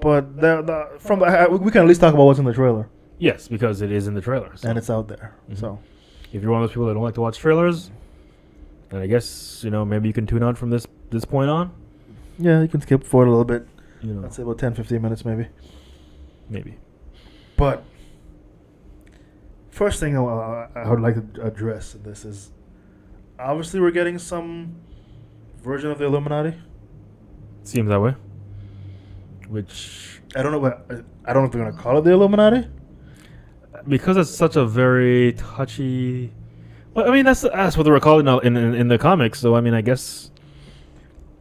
But we can at least talk about what's in the trailer. Yes, because it is in the trailer, and it's out there. Mm-hmm. So if you're one of those people that don't like to watch trailers, then I guess maybe you can tune out from this point on. Yeah, you can skip forward a little bit. Let's say about 10-15 minutes maybe. But first thing I would like to address in this is obviously we're getting some version of the Illuminati. Seems that way. Which I don't know if they're gonna call it the Illuminati, because it's such a very touchy. Well, I mean that's what they were calling in the comics. So I mean, I guess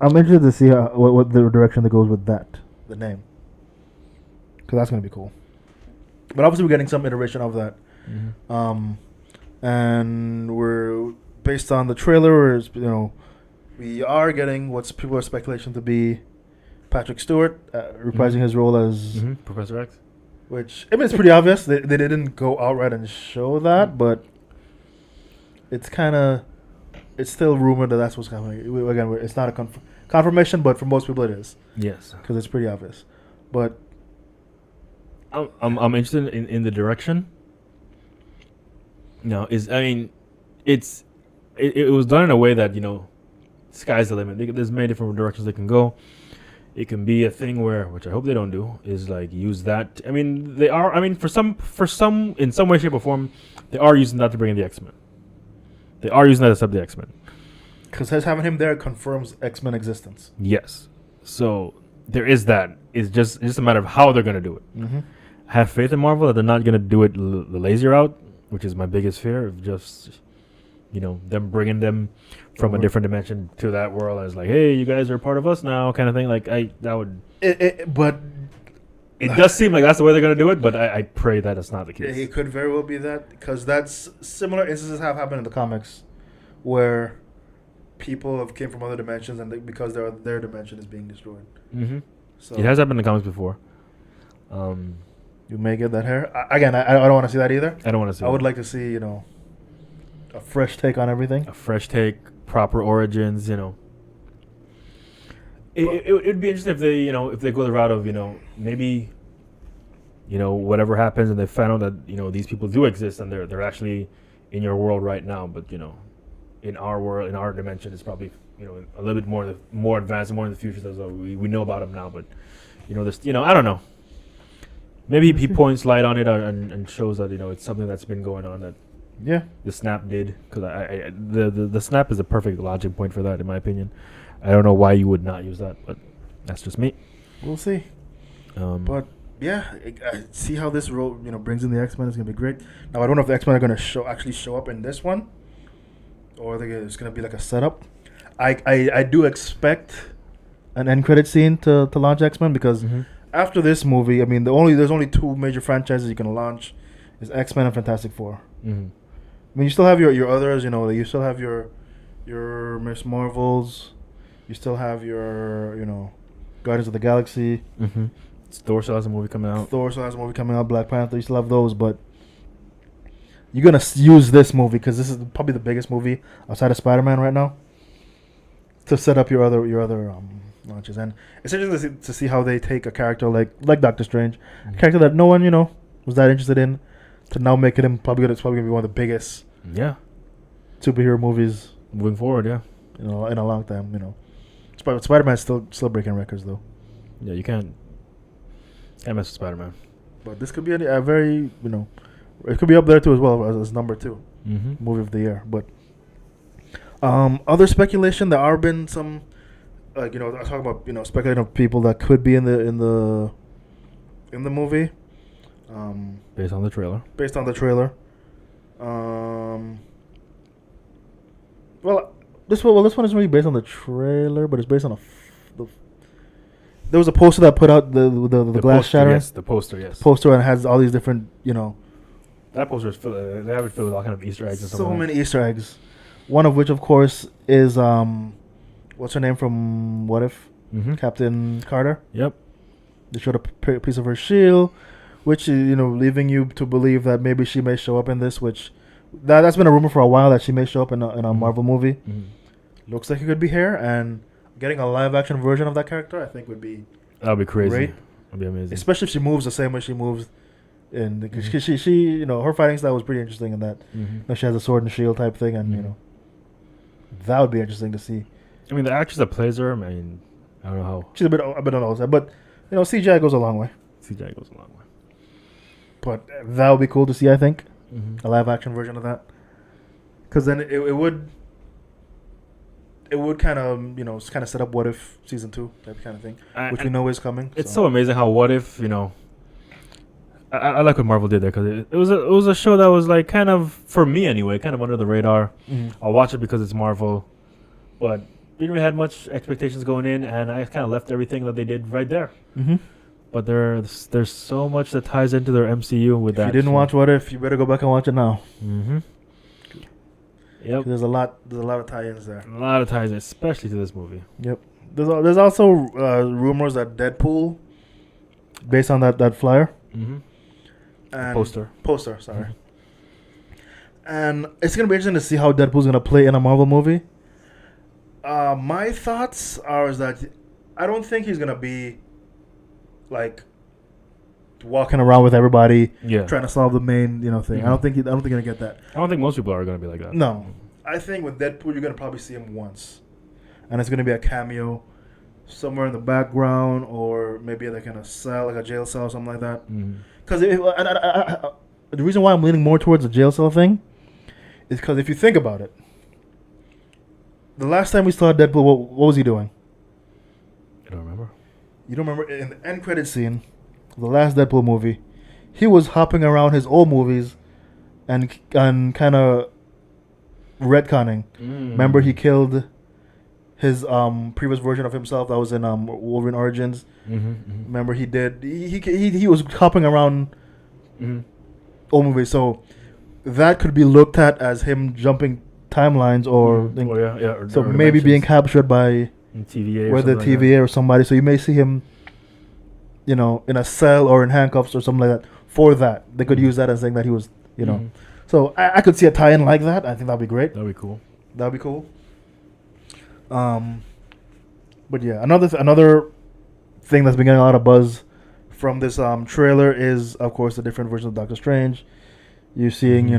I'm interested to see what the direction that goes with the name, because that's gonna be cool. But obviously we're getting some iteration of that, and we're based on the trailer. We are getting what people are speculating to be Patrick Stewart reprising his role as Professor X. Which, I mean, it's pretty obvious. They didn't go outright and show that, but it's still rumored that that's what's happening. Again, it's not a confirmation, but for most people it is. Yes. Because it's pretty obvious. But I'm interested in the direction. It was done in a way that, sky's the limit. There's many different directions they can go. It can be a thing which I hope they don't do, is like use that. I mean, they are. I mean, for some, in some way, shape, or form, they are using that to bring in the X-Men. They are using that to sub the X-Men. Because having him there confirms X-Men existence. Yes. So there is that. It's just a matter of how they're going to do it. Mm-hmm. I have faith in Marvel that they're not going to do it the lazy route, which is my biggest fear of just, them bringing them from a different dimension to that world as like, hey, you guys are part of us now, kind of thing. Like that would. But it does seem like that's the way they're going to do it. But I pray that it's not the case. It could very well be that, because that's similar instances have happened in the comics, where people have came from other dimensions and because their dimension is being destroyed. Mm-hmm. So it has happened in the comics before. You may get that here again. I don't want to see that either. I don't want to see. I would like to see a fresh take on everything. A fresh take, proper origins. It'd be interesting if they if they go the route of maybe whatever happens and they find out that these people do exist and they're actually in your world right now, but in our world, in our dimension, it's probably a little bit more advanced and more in the future. So we know about them now, but this I don't know. Maybe he points light on it and shows that it's something that's been going on that the snap did, because the snap is a perfect logic point for that in my opinion. I don't know why you would not use that, but that's just me. We'll see. But yeah, I see how this role brings in the X-Men. It's gonna be great. Now I don't know if the X-Men are gonna actually show up in this one, or it's gonna be like a setup. I do expect an end credit scene to launch X-Men, because after this movie, I mean there's only two major franchises you can launch, is X-Men and Fantastic Four. I mean, you still have your others. You still have your Miss Marvels. You still have your Guardians of the Galaxy. Thor still has a movie coming out. Black Panther. You still have those, but you're gonna use this movie because this is probably the biggest movie outside of Spider-Man right now to set up your other launches. And it's interesting to see how they take a character like Doctor Strange, a character that no one was that interested in, to now making him it's probably gonna be one of the biggest superhero movies moving forward. Yeah, in a long time. Spider-Man's still breaking records though. Yeah, you can't mess with Spider-Man. But this could be a very it could be up there too as well as number 2 movie of the year. But other speculation, there are been some I talk about speculating of people that could be in the movie. Based on the trailer. This one isn't really based on the trailer, but it's based on there was a poster that put out the glass poster, shattering. Yes, the poster, yes. Poster, and it has all these different, That poster is filled. They have it filled with all kind of Easter eggs and stuff. So many Easter eggs. One of which, of course, is what's her name from What If? Captain Carter. Yep. They showed a piece of her shield, which is leaving you to believe that maybe she may show up in this. Which that's been a rumor for a while that she may show up in a Marvel movie. Looks like it could be her, and getting a live action version of that character, I think would be crazy. Great. That'd be amazing. Especially if she moves the same way she moves. And she her fighting style was pretty interesting in that. She has a sword and shield type thing, and that would be interesting to see. I mean, the actress that plays her, I mean, I don't know how. She's a bit on all that, but CGI goes a long way. CGI goes a long way. But that would be cool to see. I think a live action version of that, because then it would kind of set up What If season 2 type kind of thing, which we know is coming. It's so amazing how What If I like what Marvel did there, because it was a show that was like kind of, for me anyway, kind of under the radar. I'll watch it because it's Marvel, but didn't really have much expectations going in, and I kind of left everything that they did right there. But there's so much that ties into their MCU with that. If you didn't watch What If, you better go back and watch it now. Yep. There's a lot of tie-ins there. A lot of ties, especially to this movie. Yep. There's also rumors that Deadpool, based on that flyer. And poster, sorry. And it's gonna be interesting to see how Deadpool's gonna play in a Marvel movie. My thoughts are that I don't think he's gonna be like walking around with everybody, trying to solve the main thing. I don't think you're gonna get that. I don't think most people are gonna be like that. No, I think with Deadpool you're gonna probably see him once, and it's gonna be a cameo somewhere in the background, or maybe like in a cell, like a jail cell or something like that. Because the reason why I'm leaning more towards the jail cell thing is because if you think about it, the last time we saw Deadpool, what was he doing? I don't remember. You don't remember? In the end credit scene of the last Deadpool movie, he was hopping around his old movies and kind of retconning. Remember, he killed his previous version of himself that was in Wolverine Origins. Remember, he was hopping around old movies, so that could be looked at as him jumping timelines, or so maybe being captured by TVA, whether TVA or somebody. So you may see him, in a cell or in handcuffs or something like that. For that, they could use that as saying that he was, So I could see a tie-in like that. I think that'd be great. That'd be cool. But yeah, another thing that's been getting a lot of buzz from this trailer is, of course, the different versions of Doctor Strange. You're seeing,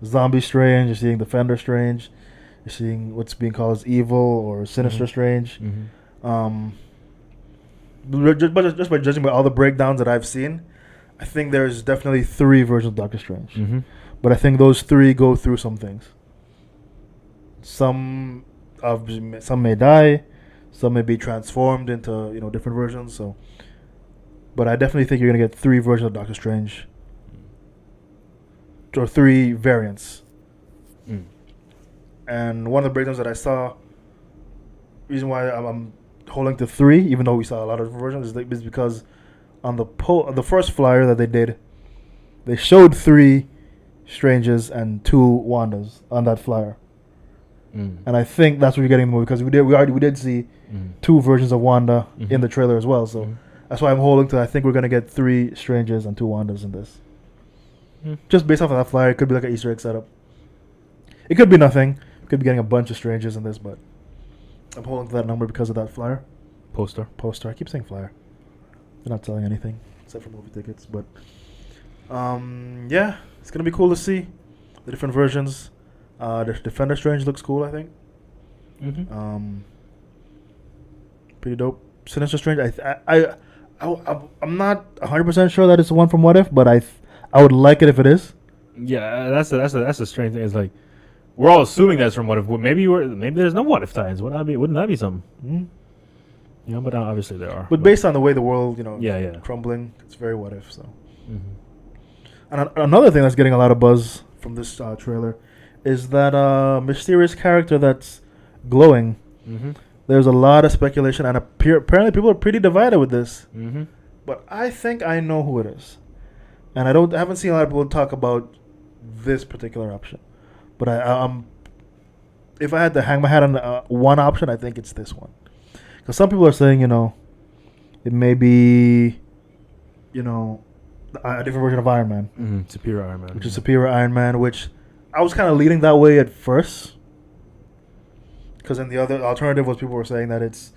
Zombie Strange. You're seeing Defender Strange. You're seeing what's being called as Evil or Sinister Strange. Just by judging by all the breakdowns that I've seen, I think there's definitely 3 versions of Doctor Strange. But I think those 3 go through some things. Some may die, some may be transformed into different versions. So, but I definitely think you're gonna get 3 versions of Doctor Strange, or 3 variants. And one of the breakdowns that I saw, reason why I'm holding to 3, even though we saw a lot of versions, is because on the first flyer that they did, they showed 3 Stranges and 2 Wandas on that flyer. And I think that's what you're getting in the movie, because we did see 2 versions of Wanda in the trailer as well. So that's why I'm holding to. I think we're gonna get 3 Stranges and 2 Wandas in this. Just based off of that flyer, it could be like an Easter egg setup. It could be nothing. We could be getting a bunch of Stranges in this, but I'm holding to that number because of that flyer. Poster. I keep saying flyer. They're not selling anything except for movie tickets, but yeah, it's gonna be cool to see the different versions. The Defender Strange looks cool, I think. Mm-hmm. Pretty dope. Sinister Strange. I'm not 100% sure that it's the one from What If, but I would like it if it is. Yeah, that's a strange thing. It's like we're all assuming that's from What If. Maybe there's no What If tie-ins. Wouldn't that be something? Mm-hmm. You know, but obviously there are. But based on the way the world, yeah, crumbling, it's very What If. So. Mm-hmm. And another thing that's getting a lot of buzz from this trailer is that mysterious character that's glowing. Mm-hmm. There's a lot of speculation, and apparently people are pretty divided with this. Mm-hmm. But I think I know who it is, and I haven't seen a lot of people talk about this particular option. But if I had to hang my hat on one option, I think it's this one. Because some people are saying, it may be, a different version of Iron Man. Mm-hmm. Superior Iron Man. Which is Superior Iron Man, which I was kind of leaning that way at first. Because then the other alternative was people were saying that it's,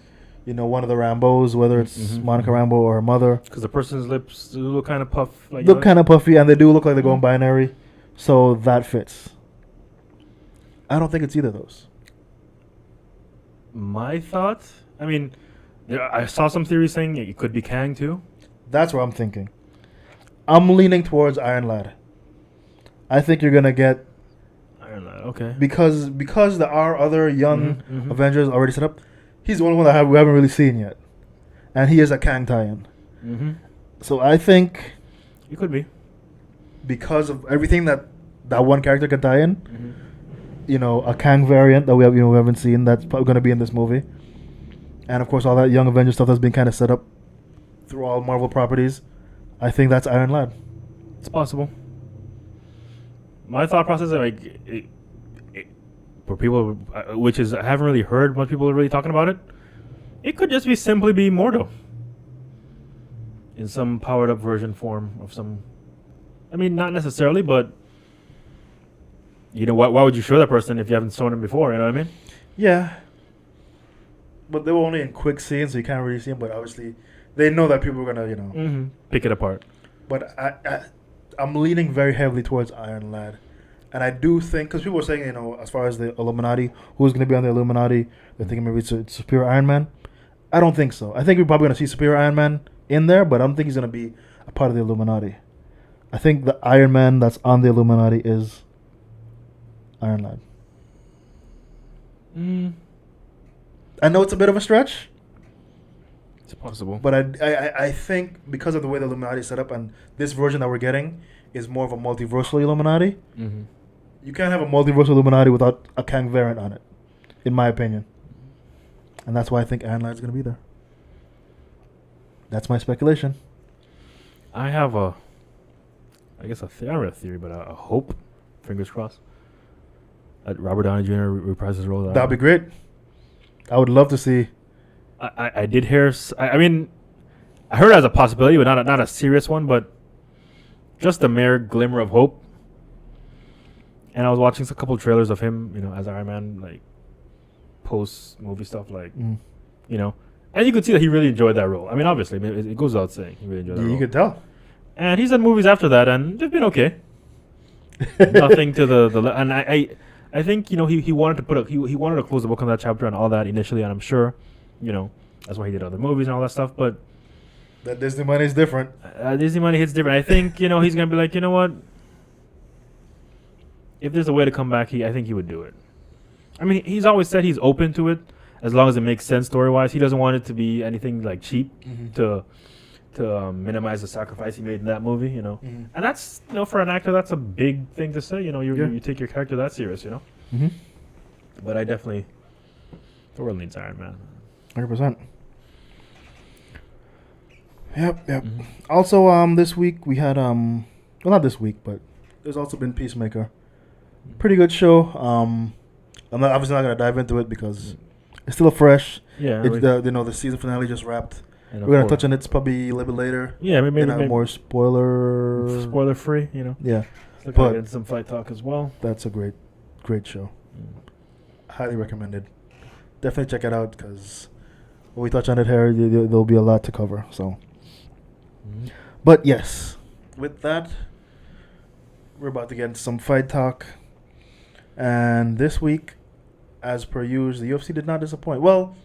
one of the Rambos, whether it's Monica Rambeau or her mother. Because the person's lips look kind of puff. Look kind of puffy, and they do look like they're going binary. So that fits. I don't think it's either of those. My thoughts? I mean, I saw some theories saying it could be Kang too. That's what I'm thinking. I'm leaning towards Iron Lad. I think you're gonna get Iron Lad, okay. Because there are other young Avengers already set up. He's the only one that we haven't really seen yet, and he is a Kang tie-in. Mm-hmm. So I think it could be because of everything that one character can tie in. A Kang variant that we haven't seen that's probably going to be in this movie, and of course all that Young Avengers stuff that's been kind of set up through all Marvel properties. I think that's Iron Lad. It's possible. My thought process is for people, which is I haven't really heard much people are really talking about it. It could just simply be Mordo in some powered up version form of some. I mean, not necessarily, but. Why would you show that person if you haven't shown him before? You know what I mean? Yeah. But they were only in quick scenes, so you can't really see them. But obviously, they know that people are gonna, pick it apart. But I'm leaning very heavily towards Iron Lad, and I do think because people are saying, as far as the Illuminati, who's gonna be on the Illuminati, they're thinking maybe it's Superior Iron Man. I don't think so. I think we're probably gonna see Superior Iron Man in there, but I don't think he's gonna be a part of the Illuminati. I think the Iron Man that's on the Illuminati is Iron Lad. I know it's a bit of a stretch. It's possible. But I think because of the way the Illuminati is set up and this version that we're getting is more of a multiversal Illuminati, you can't have a multiversal Illuminati without a Kang variant on it, in my opinion. And that's why I think Iron Lad is going to be there. That's my speculation. I have a theory, but a hope, fingers crossed, that Robert Downey Jr. reprises his role. That'd be great. I would love to see. I did hear. I mean, I heard it as a possibility, but not a serious one. But just a mere glimmer of hope. And I was watching a couple trailers of him, as Iron Man, like post movie stuff, and you could see that he really enjoyed that role. I mean, obviously, it goes without saying he really enjoyed that role. You could tell. And he's done movies after that, and they've been okay. Nothing to the and I think he wanted to he wanted to close the book on that chapter and all that initially, and I'm sure that's why he did other movies and all that stuff. But that Disney money is different. Disney money hits different. I think he's gonna be like, what? If there's a way to come back, I think he would do it. I mean, he's always said he's open to it as long as it makes sense story wise. He doesn't want it to be anything like cheap to minimize the sacrifice he made in that movie, and that's for an actor that's a big thing to say. You take your character that serious, But I definitely, the world needs Iron Man. 100%. Yep. Also, this week we had well, not this week, but there's also been Peacemaker. Pretty good show. I'm obviously not gonna dive into it because it's still fresh. Yeah, the season finale just wrapped. We're gonna touch on it probably a little bit later. Yeah, maybe more spoiler free. Yeah, but some fight talk as well. That's a great show. Highly recommended. definitely check it out because when we touch on it here, there'll be a lot to cover. So, but yes, with that, we're about to get into some fight talk. And this week, as per usual, the UFC did not disappoint. Well,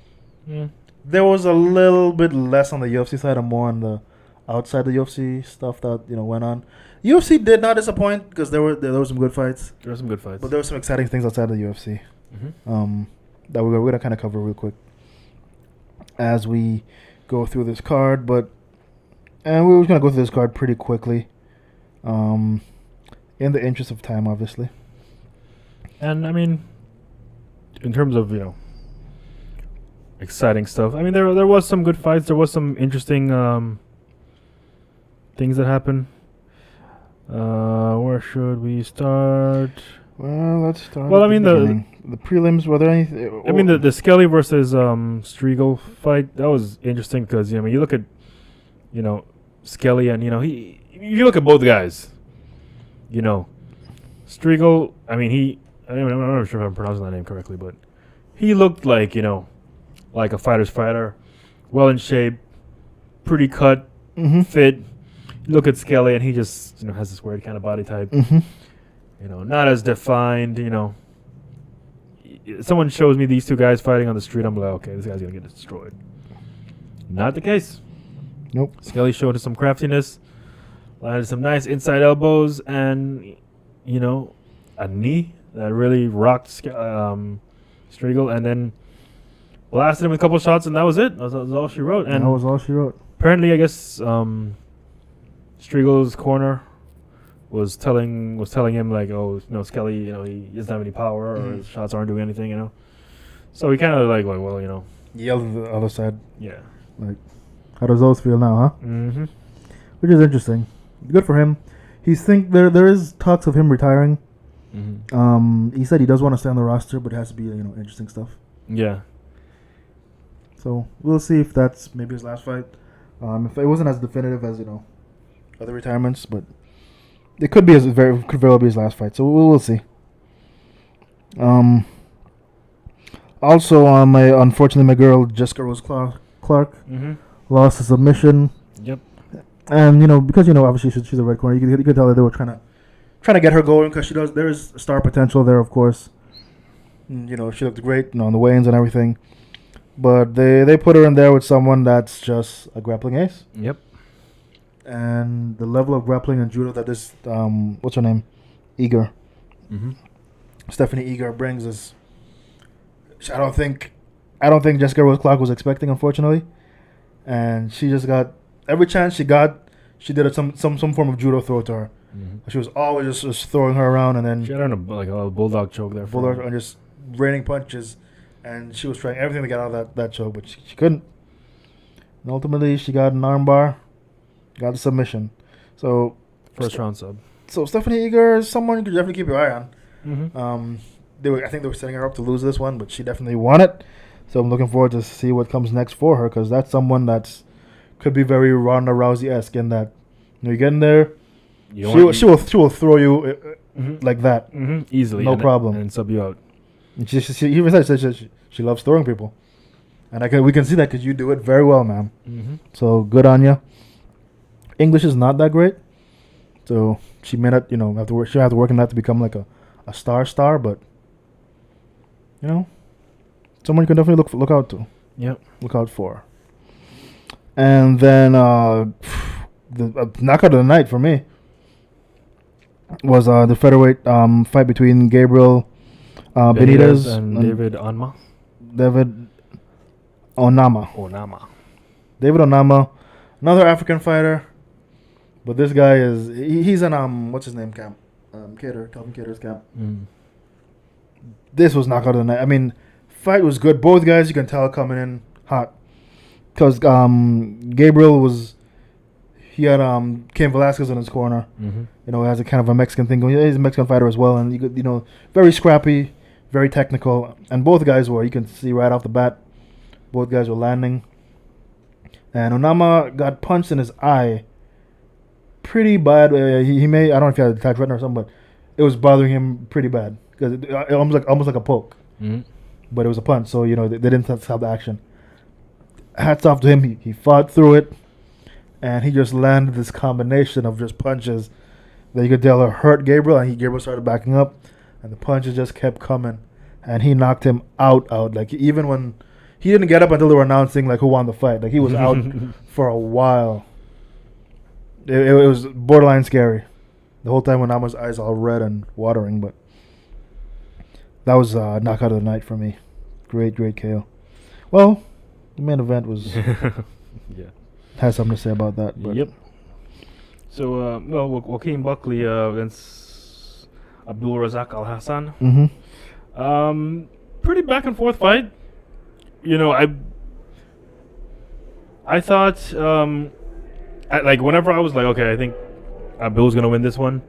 there was a little bit less on the UFC side and more on the outside the UFC stuff that went on. UFC did not disappoint because there were some good fights. There were some good fights, but there were some exciting things outside of the UFC that we're gonna kind of cover real quick as we go through this card. And we're gonna go through this card pretty quickly, in the interest of time, obviously. And I mean, in terms of exciting stuff, I mean there was some good fights. There was some interesting things that happened. Where should we start? Well, let's start. Well, I mean the prelims. Were there anything? I mean the Skelly versus Striegel fight, that was interesting because you look at Skelly and you look at both guys. Striegel. I mean I'm not sure if I'm pronouncing that name correctly, but he looked like like a fighter's fighter, well in shape, pretty cut, fit. You look at Skelly and he just has this weird kind of body type. Not as defined. Someone shows me these two guys fighting on the street, I'm like, okay, this guy's gonna get destroyed. Not the case. Nope. Skelly showed us some craftiness, landed some nice inside elbows, and a knee that really rocked Striegel, and then blasted him with a couple shots, and that was it. That was all she wrote. And that was all she wrote. Apparently, I guess Striegel's corner was telling him like, oh no, Skelly, he doesn't have any power, or his shots aren't doing anything, So he kind of like, well, yelled at the other side. Yeah. Like, how does those feel now, huh? Mm-hmm. Which is interesting. Good for him. There is talks of him retiring. Mm-hmm. He said he does want to stay on the roster, but it has to be interesting stuff. Yeah. So we'll see if that's maybe his last fight. If it wasn't as definitive as other retirements, but it could very well be his last fight. So we'll see. Also, unfortunately, my girl Jessica Rose Clark lost a submission. Yep. And because obviously she's a red corner, you could tell that they were trying to get her going because there is star potential there, of course. She looked great, on the weigh-ins and everything. But they put her in there with someone that's just a grappling ace. Yep. And the level of grappling and judo that this what's her name, Eager, Stephanie Eager brings is, I don't think Jessica Rose Clark was expecting, unfortunately, and she just got every chance she got. She did some form of judo throw to her. She was always just throwing her around, and then she had her in a bulldog choke there. Bulldog and just raining punches, and she was trying everything to get out of that choke, but she couldn't. And ultimately, she got an armbar, got the submission. So first round sub. So Stephanie Eager is someone you could definitely keep your eye on. Mm-hmm. I think they were setting her up to lose this one, but she definitely won it. So I'm looking forward to see what comes next for her, because that's someone could be very Ronda Rousey-esque in that you get in there, she will throw you like that easily, no problem, and sub you out. And she even said she loves throwing people, and we can see that because you do it very well, ma'am. So good on you. English is not that great, so she may not have to work. She'll have to work on that to become like a star, but someone you can definitely look out to. Yep, look out for. And then the knockout of the night for me was the featherweight fight between Gabriel Benitez and David Onama. David Onama. David Onama, another African fighter, but this guy he's in what's his name camp, Calvin Cater's camp. This was knockout of the night. I mean, fight was good. Both guys you can tell coming in hot. Because Gabriel he had Cain Velasquez in his corner. Has a kind of a Mexican thing going. He's a Mexican fighter as well, and you could, very scrappy, very technical, and both guys were. You can see right off the bat, both guys were landing. And Onama got punched in his eye, pretty bad. He may, I don't know if he had a detached retina or something, but it was bothering him pretty bad because it almost like a poke. but it was a punch, so they didn't stop the action. Hats off to him. He fought through it, and he just landed this combination of just punches that you could tell hurt Gabriel, and Gabriel started backing up, and the punches just kept coming, and he knocked him out. Like, even when he didn't get up until they were announcing like who won the fight, like he was out for a while. It was borderline scary the whole time when Nama's eyes all red and watering, but that was knockout of the night for me. Great KO. Well, the main event was has something to say about that. But. Yep. So, Joaquin Buckley against Abdul Razak Al Hassan. Mm-hmm. Pretty back and forth fight. I thought, whenever I was like, okay, I think Abdul's gonna win this one.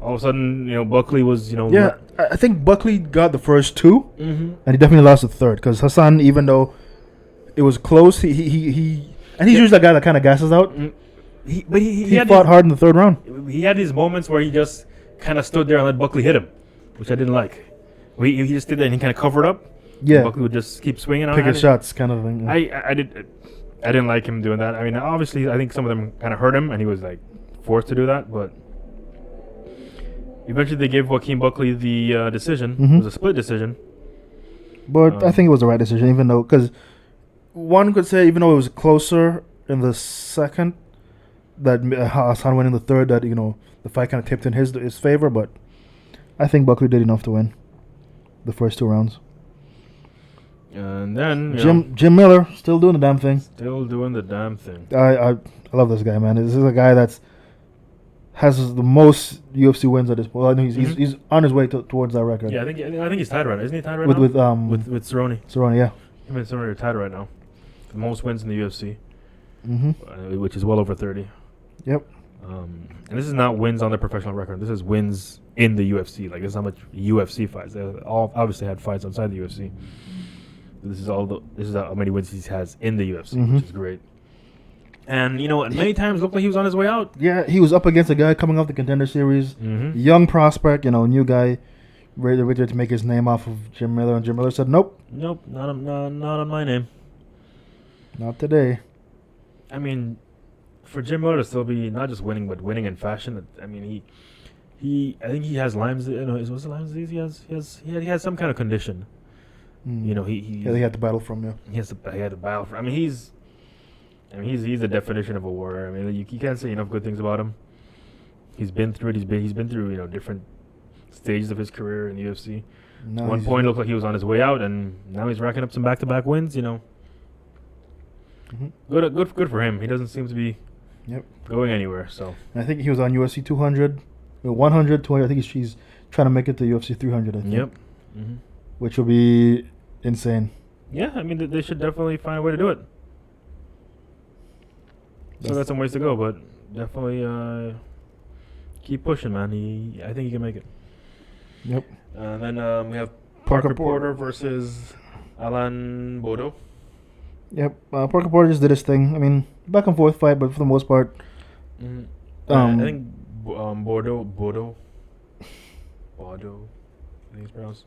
All of a sudden, Buckley was, Yeah, I think Buckley got the first two, mm-hmm. and he definitely lost the third. Because Hassan, even though it was close, he's usually the guy that kind of gasses out. He fought hard in the third round. He had these moments where he just kind of stood there and let Buckley hit him, which I didn't like. He just did that and he kind of covered up. Yeah, Buckley would just keep swinging on pick his shots, kind of thing. Yeah. I didn't like him doing that. I mean, obviously, I think some of them kind of hurt him, and he was like forced to do that. But eventually, they gave Joaquin Buckley the decision. Mm-hmm. It was a split decision. But I think it was the right decision, even though, because one could say, even though it was closer in the second, that Hassan went in the third, that the fight kind of tipped in his favor. But I think Buckley did enough to win the first two rounds. And then Jim Miller still doing the damn thing. Still doing the damn thing. I love this guy, man. This is a guy that's has the most UFC wins at this point. Well, I know he's on his way towards that record. Yeah, I think he's tied right now. Isn't he tied right now? With Cerrone. Cerrone, yeah. Him and Cerrone are tied right now. The most wins in the UFC, mm-hmm. Which is well over 30. Yep. And this is not wins on their professional record. This is wins in the UFC. Like, this is how much UFC fights. They all obviously had fights outside the UFC. This is how many wins he has in the UFC, mm-hmm. which is great. And many times looked like he was on his way out. Yeah, he was up against a guy coming off the Contender Series, mm-hmm. young prospect, new guy, ready to make his name off of Jim Miller, and Jim Miller said, "Nope, not on my name, not today." I mean, for Jim Miller to still be not just winning, but winning in fashion. I mean, I think he has Lyme's. What's the Lyme's disease? He has some kind of condition. He had to battle from. Yeah, he had to battle from. I mean, he's the definition of a warrior. I mean, you can't say enough good things about him. He's been through it. He's been through different stages of his career in the UFC. At one point, it looked like he was on his way out, and now he's racking up some back-to-back wins. Mm-hmm. Good for him. He doesn't seem to be going anywhere. So and I think he was on UFC 200, 100, 200. I think he's trying to make it to UFC 300. I think. Yep. Mm-hmm. Which will be insane. Yeah, I mean, they should definitely find a way to do it. Still got some ways to go, but definitely keep pushing, man. I think he can make it. Yep. And then we have Parker Porter versus Alain Bordeaux. Yep. Parker Porter just did his thing. I mean, back and forth fight, but for the most part, I think Bordeaux. I think it's pronounced.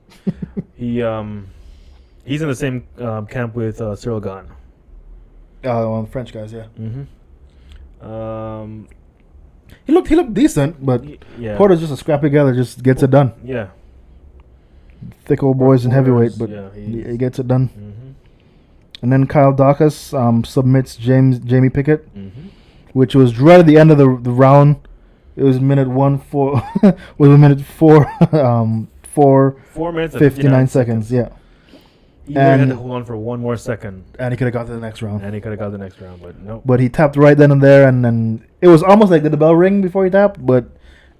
He's in the same camp with Cyril Gane. One of the French guys, yeah. Mm-hmm. He looked decent, but yeah. Porter's just a scrappy guy that just gets it done. Yeah. Thick old boys in heavyweight, but he gets it done. Mm-hmm. And then Kyle Dacus submits Jamie Pickett, mm-hmm. which was right at the end of the round. It was minute 1-4. Was a minute 4 minutes 59 seconds. Yeah. He had to hold on for one more second, and he could have got to the next round. But nope. But he tapped right then and there, and then it was almost like did the bell ring before he tapped, but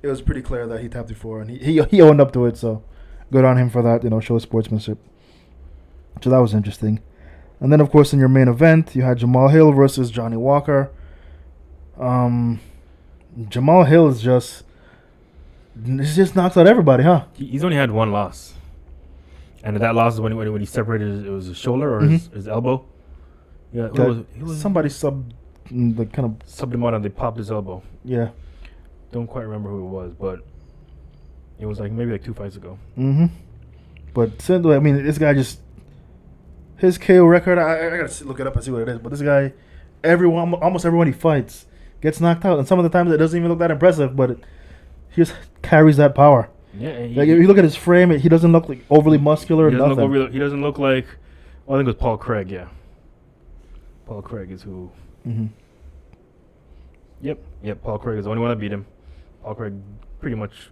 it was pretty clear that he tapped before, and he owned up to it. So good on him for that. Show sportsmanship. So that was interesting. And then, of course, in your main event, you had Jamal Hill versus Johnny Walker. Jamal Hill just knocks out everybody, huh? He's only had one loss. And that loss is when he separated, it was his shoulder or his elbow. Yeah, somebody subbed him out and they popped his elbow. Yeah, don't quite remember who it was, but it was maybe 2 fights ago. Mm-hmm. But I mean, this guy just his KO record, I gotta look it up and see what it is. But this guy, almost everyone he fights gets knocked out, and some of the times it doesn't even look that impressive, but he just carries that power. Yeah, like if you look at his frame, he doesn't look like overly muscular. He doesn't look like. Well, I think it was Paul Craig. Yeah, Paul Craig is who. Mm-hmm. Yep. Paul Craig is the only one that beat him. Paul Craig pretty much,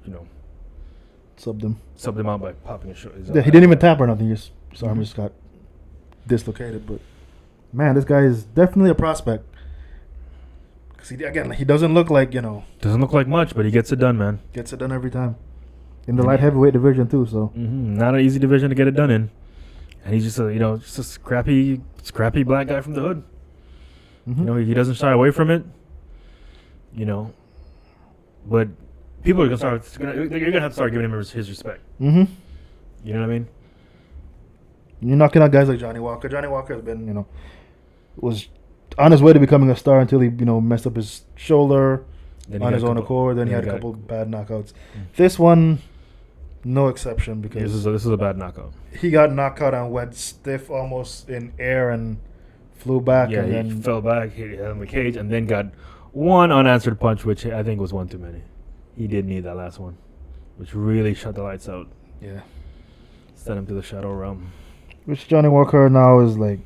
subbed him out by popping his shoulder. Yeah, he didn't even tap or nothing. His arm just got dislocated. But man, this guy is definitely a prospect. Because he doesn't look like Doesn't look like much, but he gets it done, man. Gets it done every time. In the light heavyweight division too. So not an easy division to get it done in. And he's just a scrappy black guy from the hood. Mm-hmm. He doesn't shy away from it. But people are gonna you're gonna have to start giving him his respect. Mm-hmm. You know what I mean? You're knocking out guys like Johnny Walker. Johnny Walker has been, was on his way to becoming a star until he, messed up his shoulder on his own accord. Then he had a couple bad knockouts. This one, no exception because this is a bad knockout. He got knocked out and went stiff almost in air and flew back. Yeah, and then he fell back, hit him in the cage, and then got one unanswered punch, which I think was one too many. He did need that last one, which really shut the lights out. Yeah. Sent him to the shadow realm. Which Johnny Walker now is like,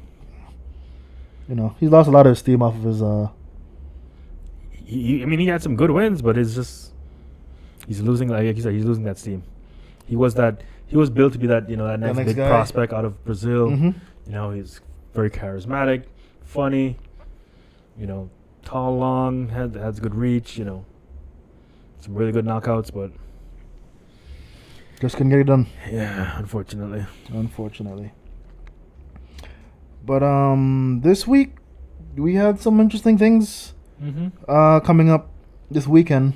he's lost a lot of steam off of his. He had some good wins, but it's just he's losing. Like you said, he's losing that steam. He was built to be that that next big guy. Prospect out of Brazil. Mm-hmm. He's very charismatic, funny. Tall, long, has good reach. Some really good knockouts, but just couldn't get it done. Yeah, unfortunately. But this week we had some interesting things coming up this weekend.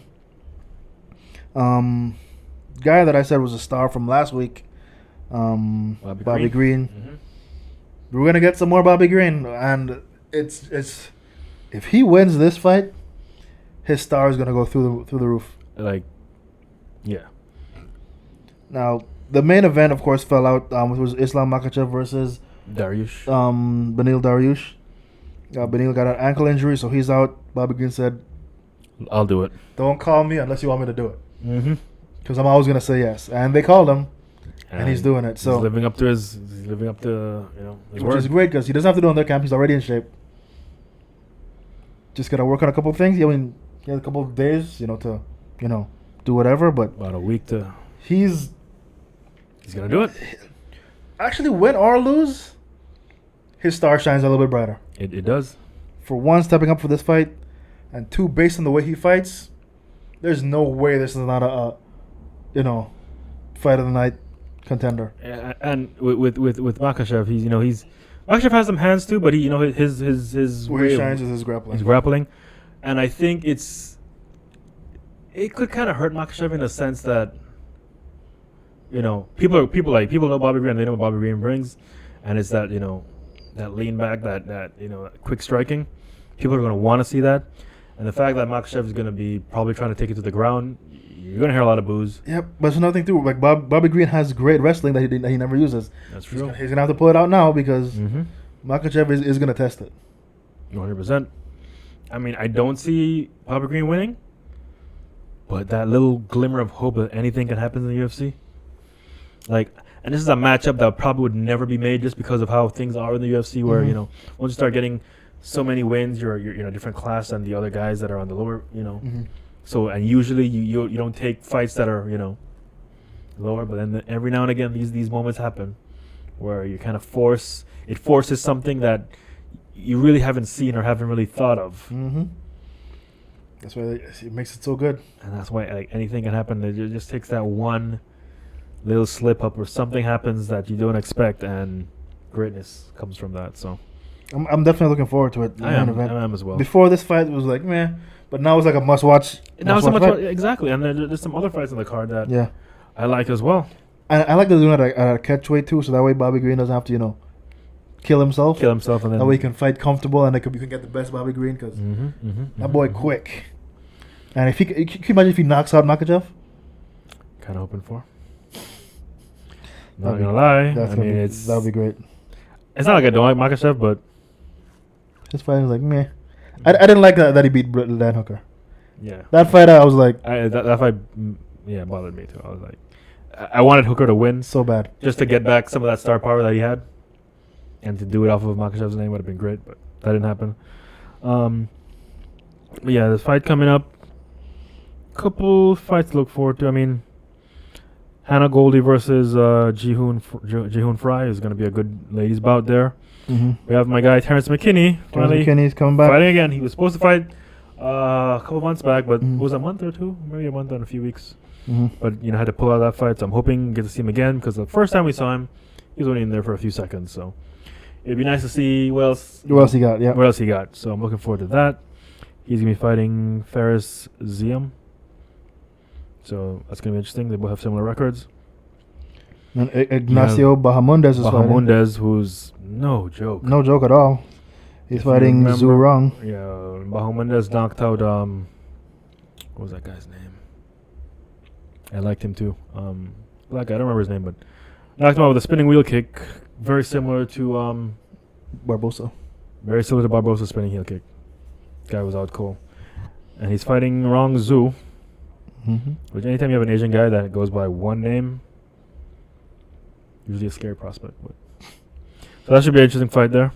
Guy that I said was a star from last week, Bobby Green. Mm-hmm. We're gonna get some more Bobby Green, and it's if he wins this fight, his star is gonna go through the roof. Yeah. Now the main event, of course, fell out. It was Islam Makhachev versus Dariush. Beneil Dariush. Beneil got an ankle injury, so he's out. Bobby Green said, "I'll do it. Don't call me unless you want me to do it." Mm-hmm. Because I'm always gonna say yes, and they called him, and he's doing it. So he's living up to his word. Which is great because he doesn't have to do it in their camp. He's already in shape. Just gotta work on a couple of things. He had a couple of days, to, do whatever. But about a week to. He's gonna do it. Actually, win or lose, his star shines a little bit brighter. It does. For one, stepping up for this fight, and two, based on the way he fights, there's no way this is not a fight of the night contender. And with Makhachev, Makhachev has some hands too, but his where he shines is his grappling. His grappling, and I think it could kind of hurt Makhachev in the sense that people know Bobby Green, they know what Bobby Green brings, and it's that that lean back, that quick striking. People are going to want to see that, and the fact that Makhachev is going to be probably trying to take it to the ground, you're going to hear a lot of boos. Yep, but there's another thing too. Like Bobby Green has great wrestling that he never uses. That's true. He's going to have to pull it out now because Makhachev is going to test it. 100%. I mean, I don't see Bobby Green winning, but that little glimmer of hope that anything can happen in the UFC. And this is a matchup that probably would never be made just because of how things are in the UFC, where once you start getting so many wins, you're in a different class than the other guys that are on the lower, So and usually you don't take fights that are lower, but then every now and again these moments happen where you kind of forces something that you really haven't seen or haven't really thought of. That's why it makes it so good, and that's why anything can happen. It just takes that one little slip up or something happens that you don't expect, and greatness comes from that. So I'm definitely looking forward to it. I am as well. Before this fight, it was like meh, but now it's like a must-watch. Now it's a must-watch, exactly. And there's some other fights on the card that I like as well. And I like to do it at a catchweight too, so that way Bobby Green doesn't have to kill himself, and then that way he can fight comfortable, and you can get the best Bobby Green because that boy quick. And if can you imagine if he knocks out Makhachev? Kind of hoping for. Not gonna lie, that would be great. It's not like I don't like Makhachev, but his fight was like meh. I didn't like that he beat Dan Hooker. yeah, That fight I was like that fight, bothered me too. I was like, I wanted Hooker to win so bad. just to get back some of that star power that he had, and to do it off of Makhachev's name would have been great, but that didn't happen. But yeah, this fight coming up. Couple fights to look forward to. I mean, Hannah Goldie versus Jihoon Fry is going to be a good ladies bout there. Mm-hmm. We have my guy Terence McKinney. Terence McKinney's coming back. Fighting again. He was supposed to fight a couple months back, but it was a month or two, maybe a month and a few weeks. Mm-hmm. But had to pull out that fight. So I'm hoping to get to see him again because the first time we saw him, he was only in there for a few seconds. So it'd be nice to see what else he got. Yeah. What else he got? So I'm looking forward to that. He's gonna be fighting Faris Ziam. So that's gonna be interesting. They both have similar records. And Ignacio Bahamondes is fighting. Bahamondes, who's no joke. No joke at all. He's fighting Zhu Rong. Yeah, Bahamondes knocked out what was that guy's name? I liked him too. Black guy, I don't remember his name, but knocked him out with a spinning wheel kick, very similar to Barbosa. Very similar to Barbosa's spinning heel kick. Guy was out cool. And he's fighting Rong Zhu. Mm-hmm. Which anytime you have an Asian guy that goes by one name, usually a scary prospect. But so that should be an interesting fight there.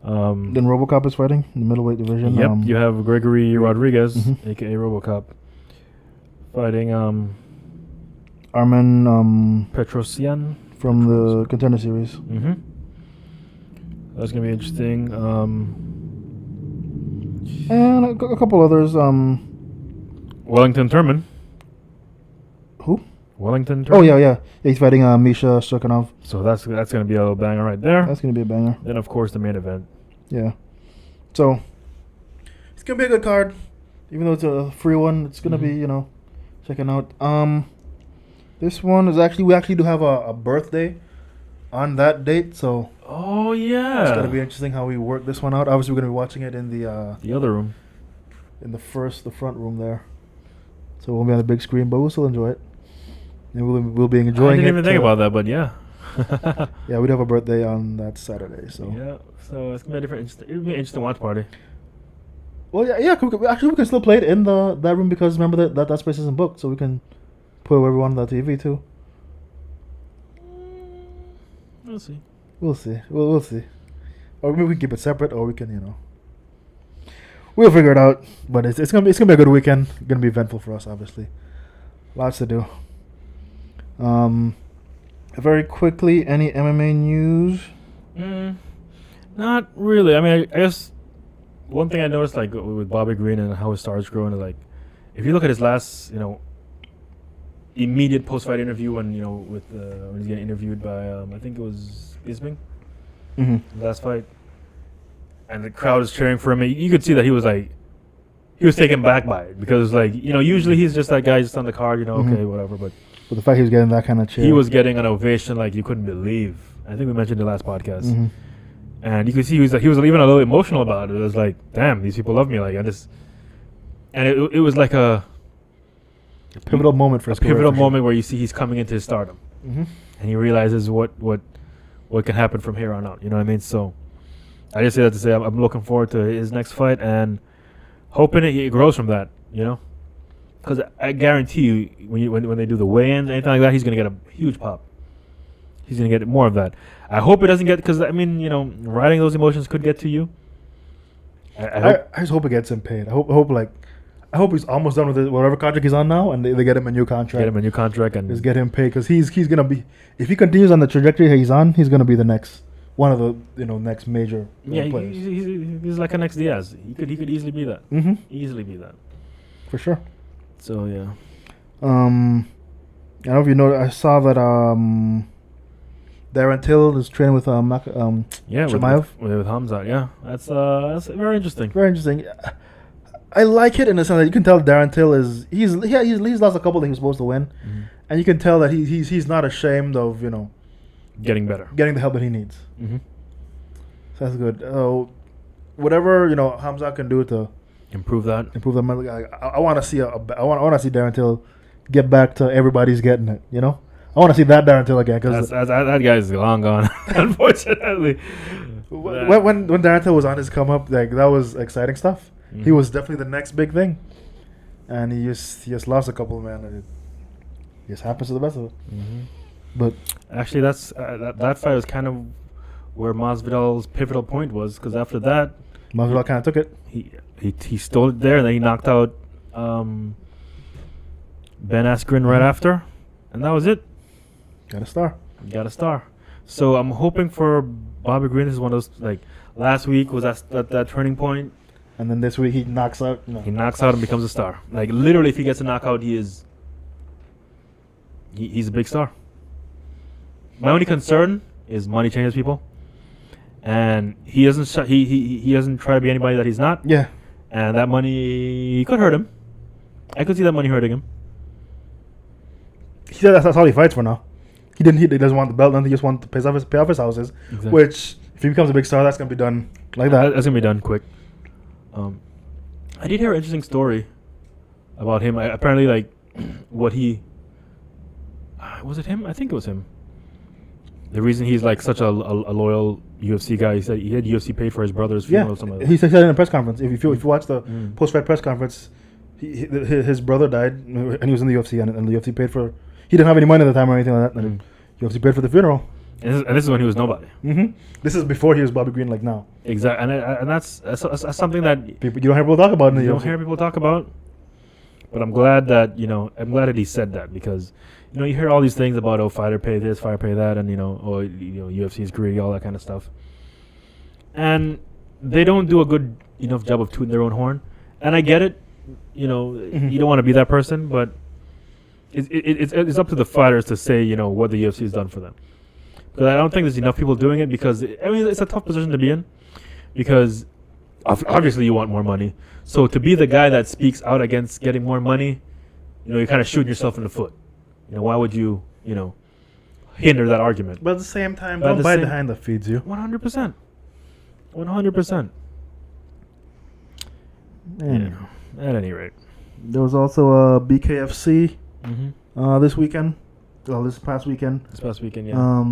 Then RoboCop is fighting in the middleweight division. Yep, you have Gregory Rodriguez, mm-hmm. aka RoboCop, fighting Armen Petrosian from the Contender Series. Mm-hmm. That's gonna be interesting. And a couple others. Wellington Turman. Who? Wellington Turman. Oh yeah. He's fighting Misha Sturkanov. So that's gonna be a little banger right there. That's gonna be a banger. Then of course the main event. Yeah. So it's gonna be a good card, even though it's a free one. It's gonna be checking out. This one is we actually do have a birthday on that date, so. Oh yeah. It's gonna be interesting how we work this one out. Obviously, we're gonna be watching it in the other room, in the front room there. So it won't be on the big screen, but we'll still enjoy it. And we'll be enjoying it. I didn't even think about that, but yeah. Yeah, we'd have a birthday on that Saturday, so. Yeah, so it's gonna be it'll be an interesting watch party. Well, yeah. Actually, we can still play it in that room because remember that space isn't booked, so we can put whatever we want on the TV too. We'll see. We'll see. We'll see. Or maybe we can keep it separate, or we can we'll figure it out. But it's gonna be a good weekend. It's gonna be eventful for us, obviously. Lots to do. Very quickly, any MMA news? Not really. I mean, I guess one thing I noticed, like with Bobby Green and how his stars growing, is like if you look at his last, immediate post-fight interview when when he's getting interviewed by I think it was Bisping, last fight, and the crowd is cheering for him. You could see that he was taken back by it because usually he's just that guy just on the card, okay, whatever. But the fact he was getting that kind of cheer, he was getting an ovation like you couldn't believe. I think we mentioned the last podcast, and you could see he was even a little emotional about it. It was like, damn, these people love me, and it was like a pivotal moment for moment where you see he's coming into his stardom, and he realizes what can happen from here on out. You know what I mean? So I just say that to say I'm looking forward to his next fight and hoping it grows from that. Because I guarantee you when they do the weigh-ins, anything like that, he's gonna get a huge pop. He's gonna get more of that. I hope it doesn't get because riding those emotions could get to you. I just hope it gets him paid. I hope he's almost done with whatever contract he's on now, and they get him a new contract. Get him a new contract and just get him paid because he's gonna be, if he continues on the trajectory he's on, he's gonna be the next one of the next major players. He's like a next Diaz. He could easily be that. Easily be that. For sure. So yeah. I don't know if you know. I saw that Darren Till is training with Shamaev. with Hamzat. Yeah, that's very interesting. Very interesting. I like it in the sense that you can tell Darren Till he's lost a couple that he was supposed to win, and you can tell that he's not ashamed of getting better, getting the help that he needs. So that's good. Whatever Hamzat can do to improve that. I want to see I want to see Darren Till get back to everybody's getting it. I I want to see that Darren Till again because that guy is long gone, unfortunately. when Darren Till was on his come up, like that was exciting stuff. Mm-hmm. He was definitely the next big thing, and he just lost a couple, man. And it just happens to the best of it. Mm-hmm. But actually, that's that fight was kind of where Masvidal's pivotal point was, because after that, Masvidal kind of took it. He stole it there, and then he knocked out Ben Askren right after, and that was it. Got a star. So I'm hoping for Bobby Green. This is one of those, like, last week was that turning point. And then this week he knocks out. He knocks out and becomes a star. Like, literally, if he gets a knockout, he's a big star. My only concern is money changes people, and he doesn't he doesn't try to be anybody that he's not. Yeah. And that money could hurt him. I could see that money hurting him. He said that's all he fights for now. He doesn't want the belt, and he just wants to pay off his houses. Exactly. Which, if he becomes a big star, that's gonna be done like that. That's gonna be done quick. I did hear an interesting story about him. Apparently, like, what he was it him? I think it was him. The reason he's like such a loyal UFC guy, he said he had UFC paid for his brother's funeral. Yeah, or something like he that. said it in a press conference. If you watch the post-fight press conference, his brother died, and he was in the UFC, and the UFC paid for. He didn't have any money at the time or anything like that. And UFC paid for the funeral. And this is when he was nobody. Mm-hmm. This is before he was Bobby Green, like now. Exactly, and that's something that you don't hear people talk about. You don't hear people talk about. But I'm glad that he said that, because you hear all these things about fighter pay this, fighter pay that, and UFC is greedy, all that kind of stuff. And they don't do a good enough job of tooting their own horn. And I get it. You don't want to be that person, but it's up to the fighters to say what the UFC has done for them. Because I don't think there's enough people doing it, because it's a tough position to be in, because obviously you want more money. So to be the guy that speaks out against getting more money, you're kind of shooting yourself in the foot. Why would you hinder that argument? But at the same time, don't buy the hand that feeds you. 100%. 100%. Yeah. At any rate, there was also a BKFC this weekend. Well, this past weekend. Yeah.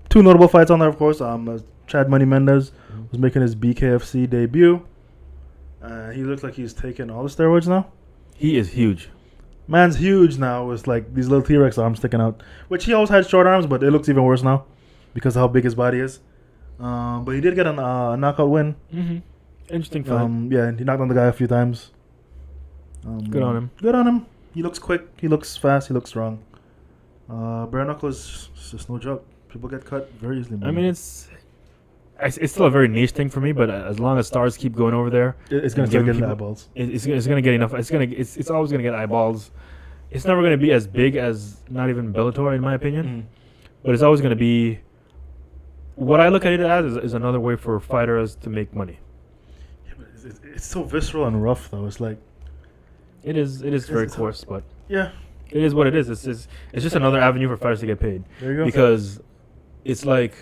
Two notable fights on there, of course. Chad Money Mendez was making his BKFC debut. He looks like he's taking all the steroids now. He is huge. Man's huge now, with like these little T-Rex arms sticking out. Which he always had short arms, but it looks even worse now because of how big his body is. But he did get a knockout win. Mm-hmm. Interesting fight. Yeah, he knocked on the guy a few times. Good on him. He looks quick. He looks fast. He looks strong. Bare knuckle is just no joke. People get cut very easily. I mean, it's still a very niche thing for me, but as long as stars keep going over there, it's going to get eyeballs. It's going to get enough. It's always going to get eyeballs. It's never going to be as big as not even Bellator, in my opinion, but it's always going to be. What I look at it as is another way for fighters to make money. Yeah, but it's so visceral and rough, though. It's like it is very coarse, but yeah, it is what it is. It's just another avenue for fighters to get paid. There you go. Because it's like,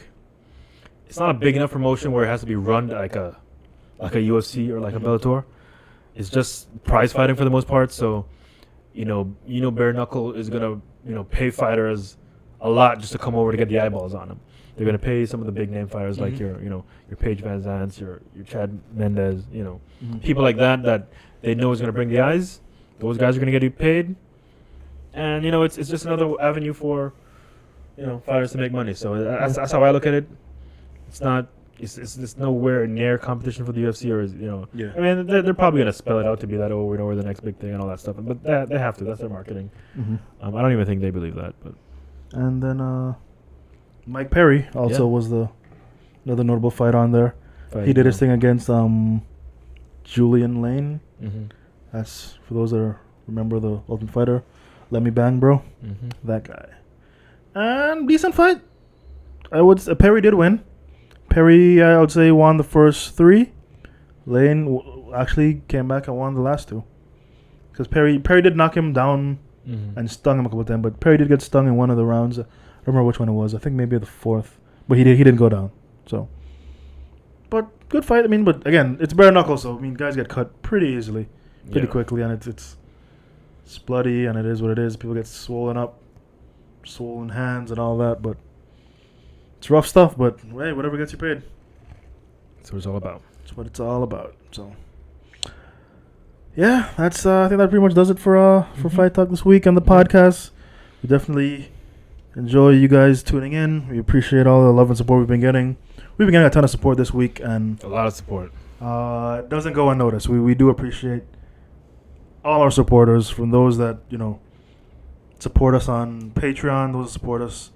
it's not a big enough promotion where it has to be run like a UFC or like a Bellator. It's just prize fighting for the most part. So, bare knuckle is gonna pay fighters a lot just to come over to get the eyeballs on them. They're gonna pay some of the big name fighters like your Paige Van Zants, your Chad Mendez, people like that they know is gonna bring the eyes. Those guys are gonna get paid, and it's just another avenue for fighters to make money. So that's how I look at it. It's not. It's nowhere near competition for the UFC or Yeah. I mean, they're probably gonna spell it out to be that we're the next big thing and all that stuff. But they have to. That's their marketing. I don't even think they believe that. But and then Mike Perry also was another notable fight on there. He did his thing against Julian Lane. That's for those that remember the Ultimate Fighter. Let me bang, bro. That guy. And decent fight. Perry did win. Perry, I would say, won the first 3. Lane actually came back and won the last 2. Because Perry did knock him down and stung him a couple of times, but Perry did get stung in one of the rounds. I don't remember which one it was. I think maybe the 4th. But he didn't go down. So, but good fight. I mean, but again, it's bare knuckle, so guys get cut pretty easily, pretty quickly, and it's bloody, and it is what it is. People get swollen up. swollen hands and all that, but it's rough stuff. But hey, whatever gets you paid. That's what it's all about. That's what it's all about. So, yeah, that's I think that pretty much does it for Fight Talk this week on the podcast. We definitely enjoy you guys tuning in. We appreciate all the love and support we've been getting. We've been getting a ton of support this week, and A lot of support. it doesn't go unnoticed. We do appreciate all our supporters, from those that support us on Patreon, those that support us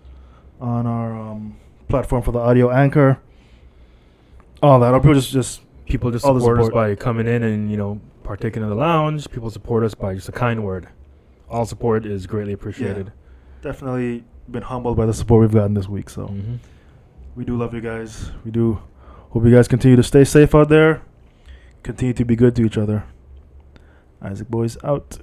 on our platform for the audio Anchor. All that. Our people just People just all the support us support. by coming in and, partaking in the lounge. People support us by just a kind word. All support is greatly appreciated. definitely been humbled by the support we've gotten this week. So Mm-hmm. we do love you guys. We do hope you guys continue to stay safe out there. Continue to be good to each other. IsaacBoyz out.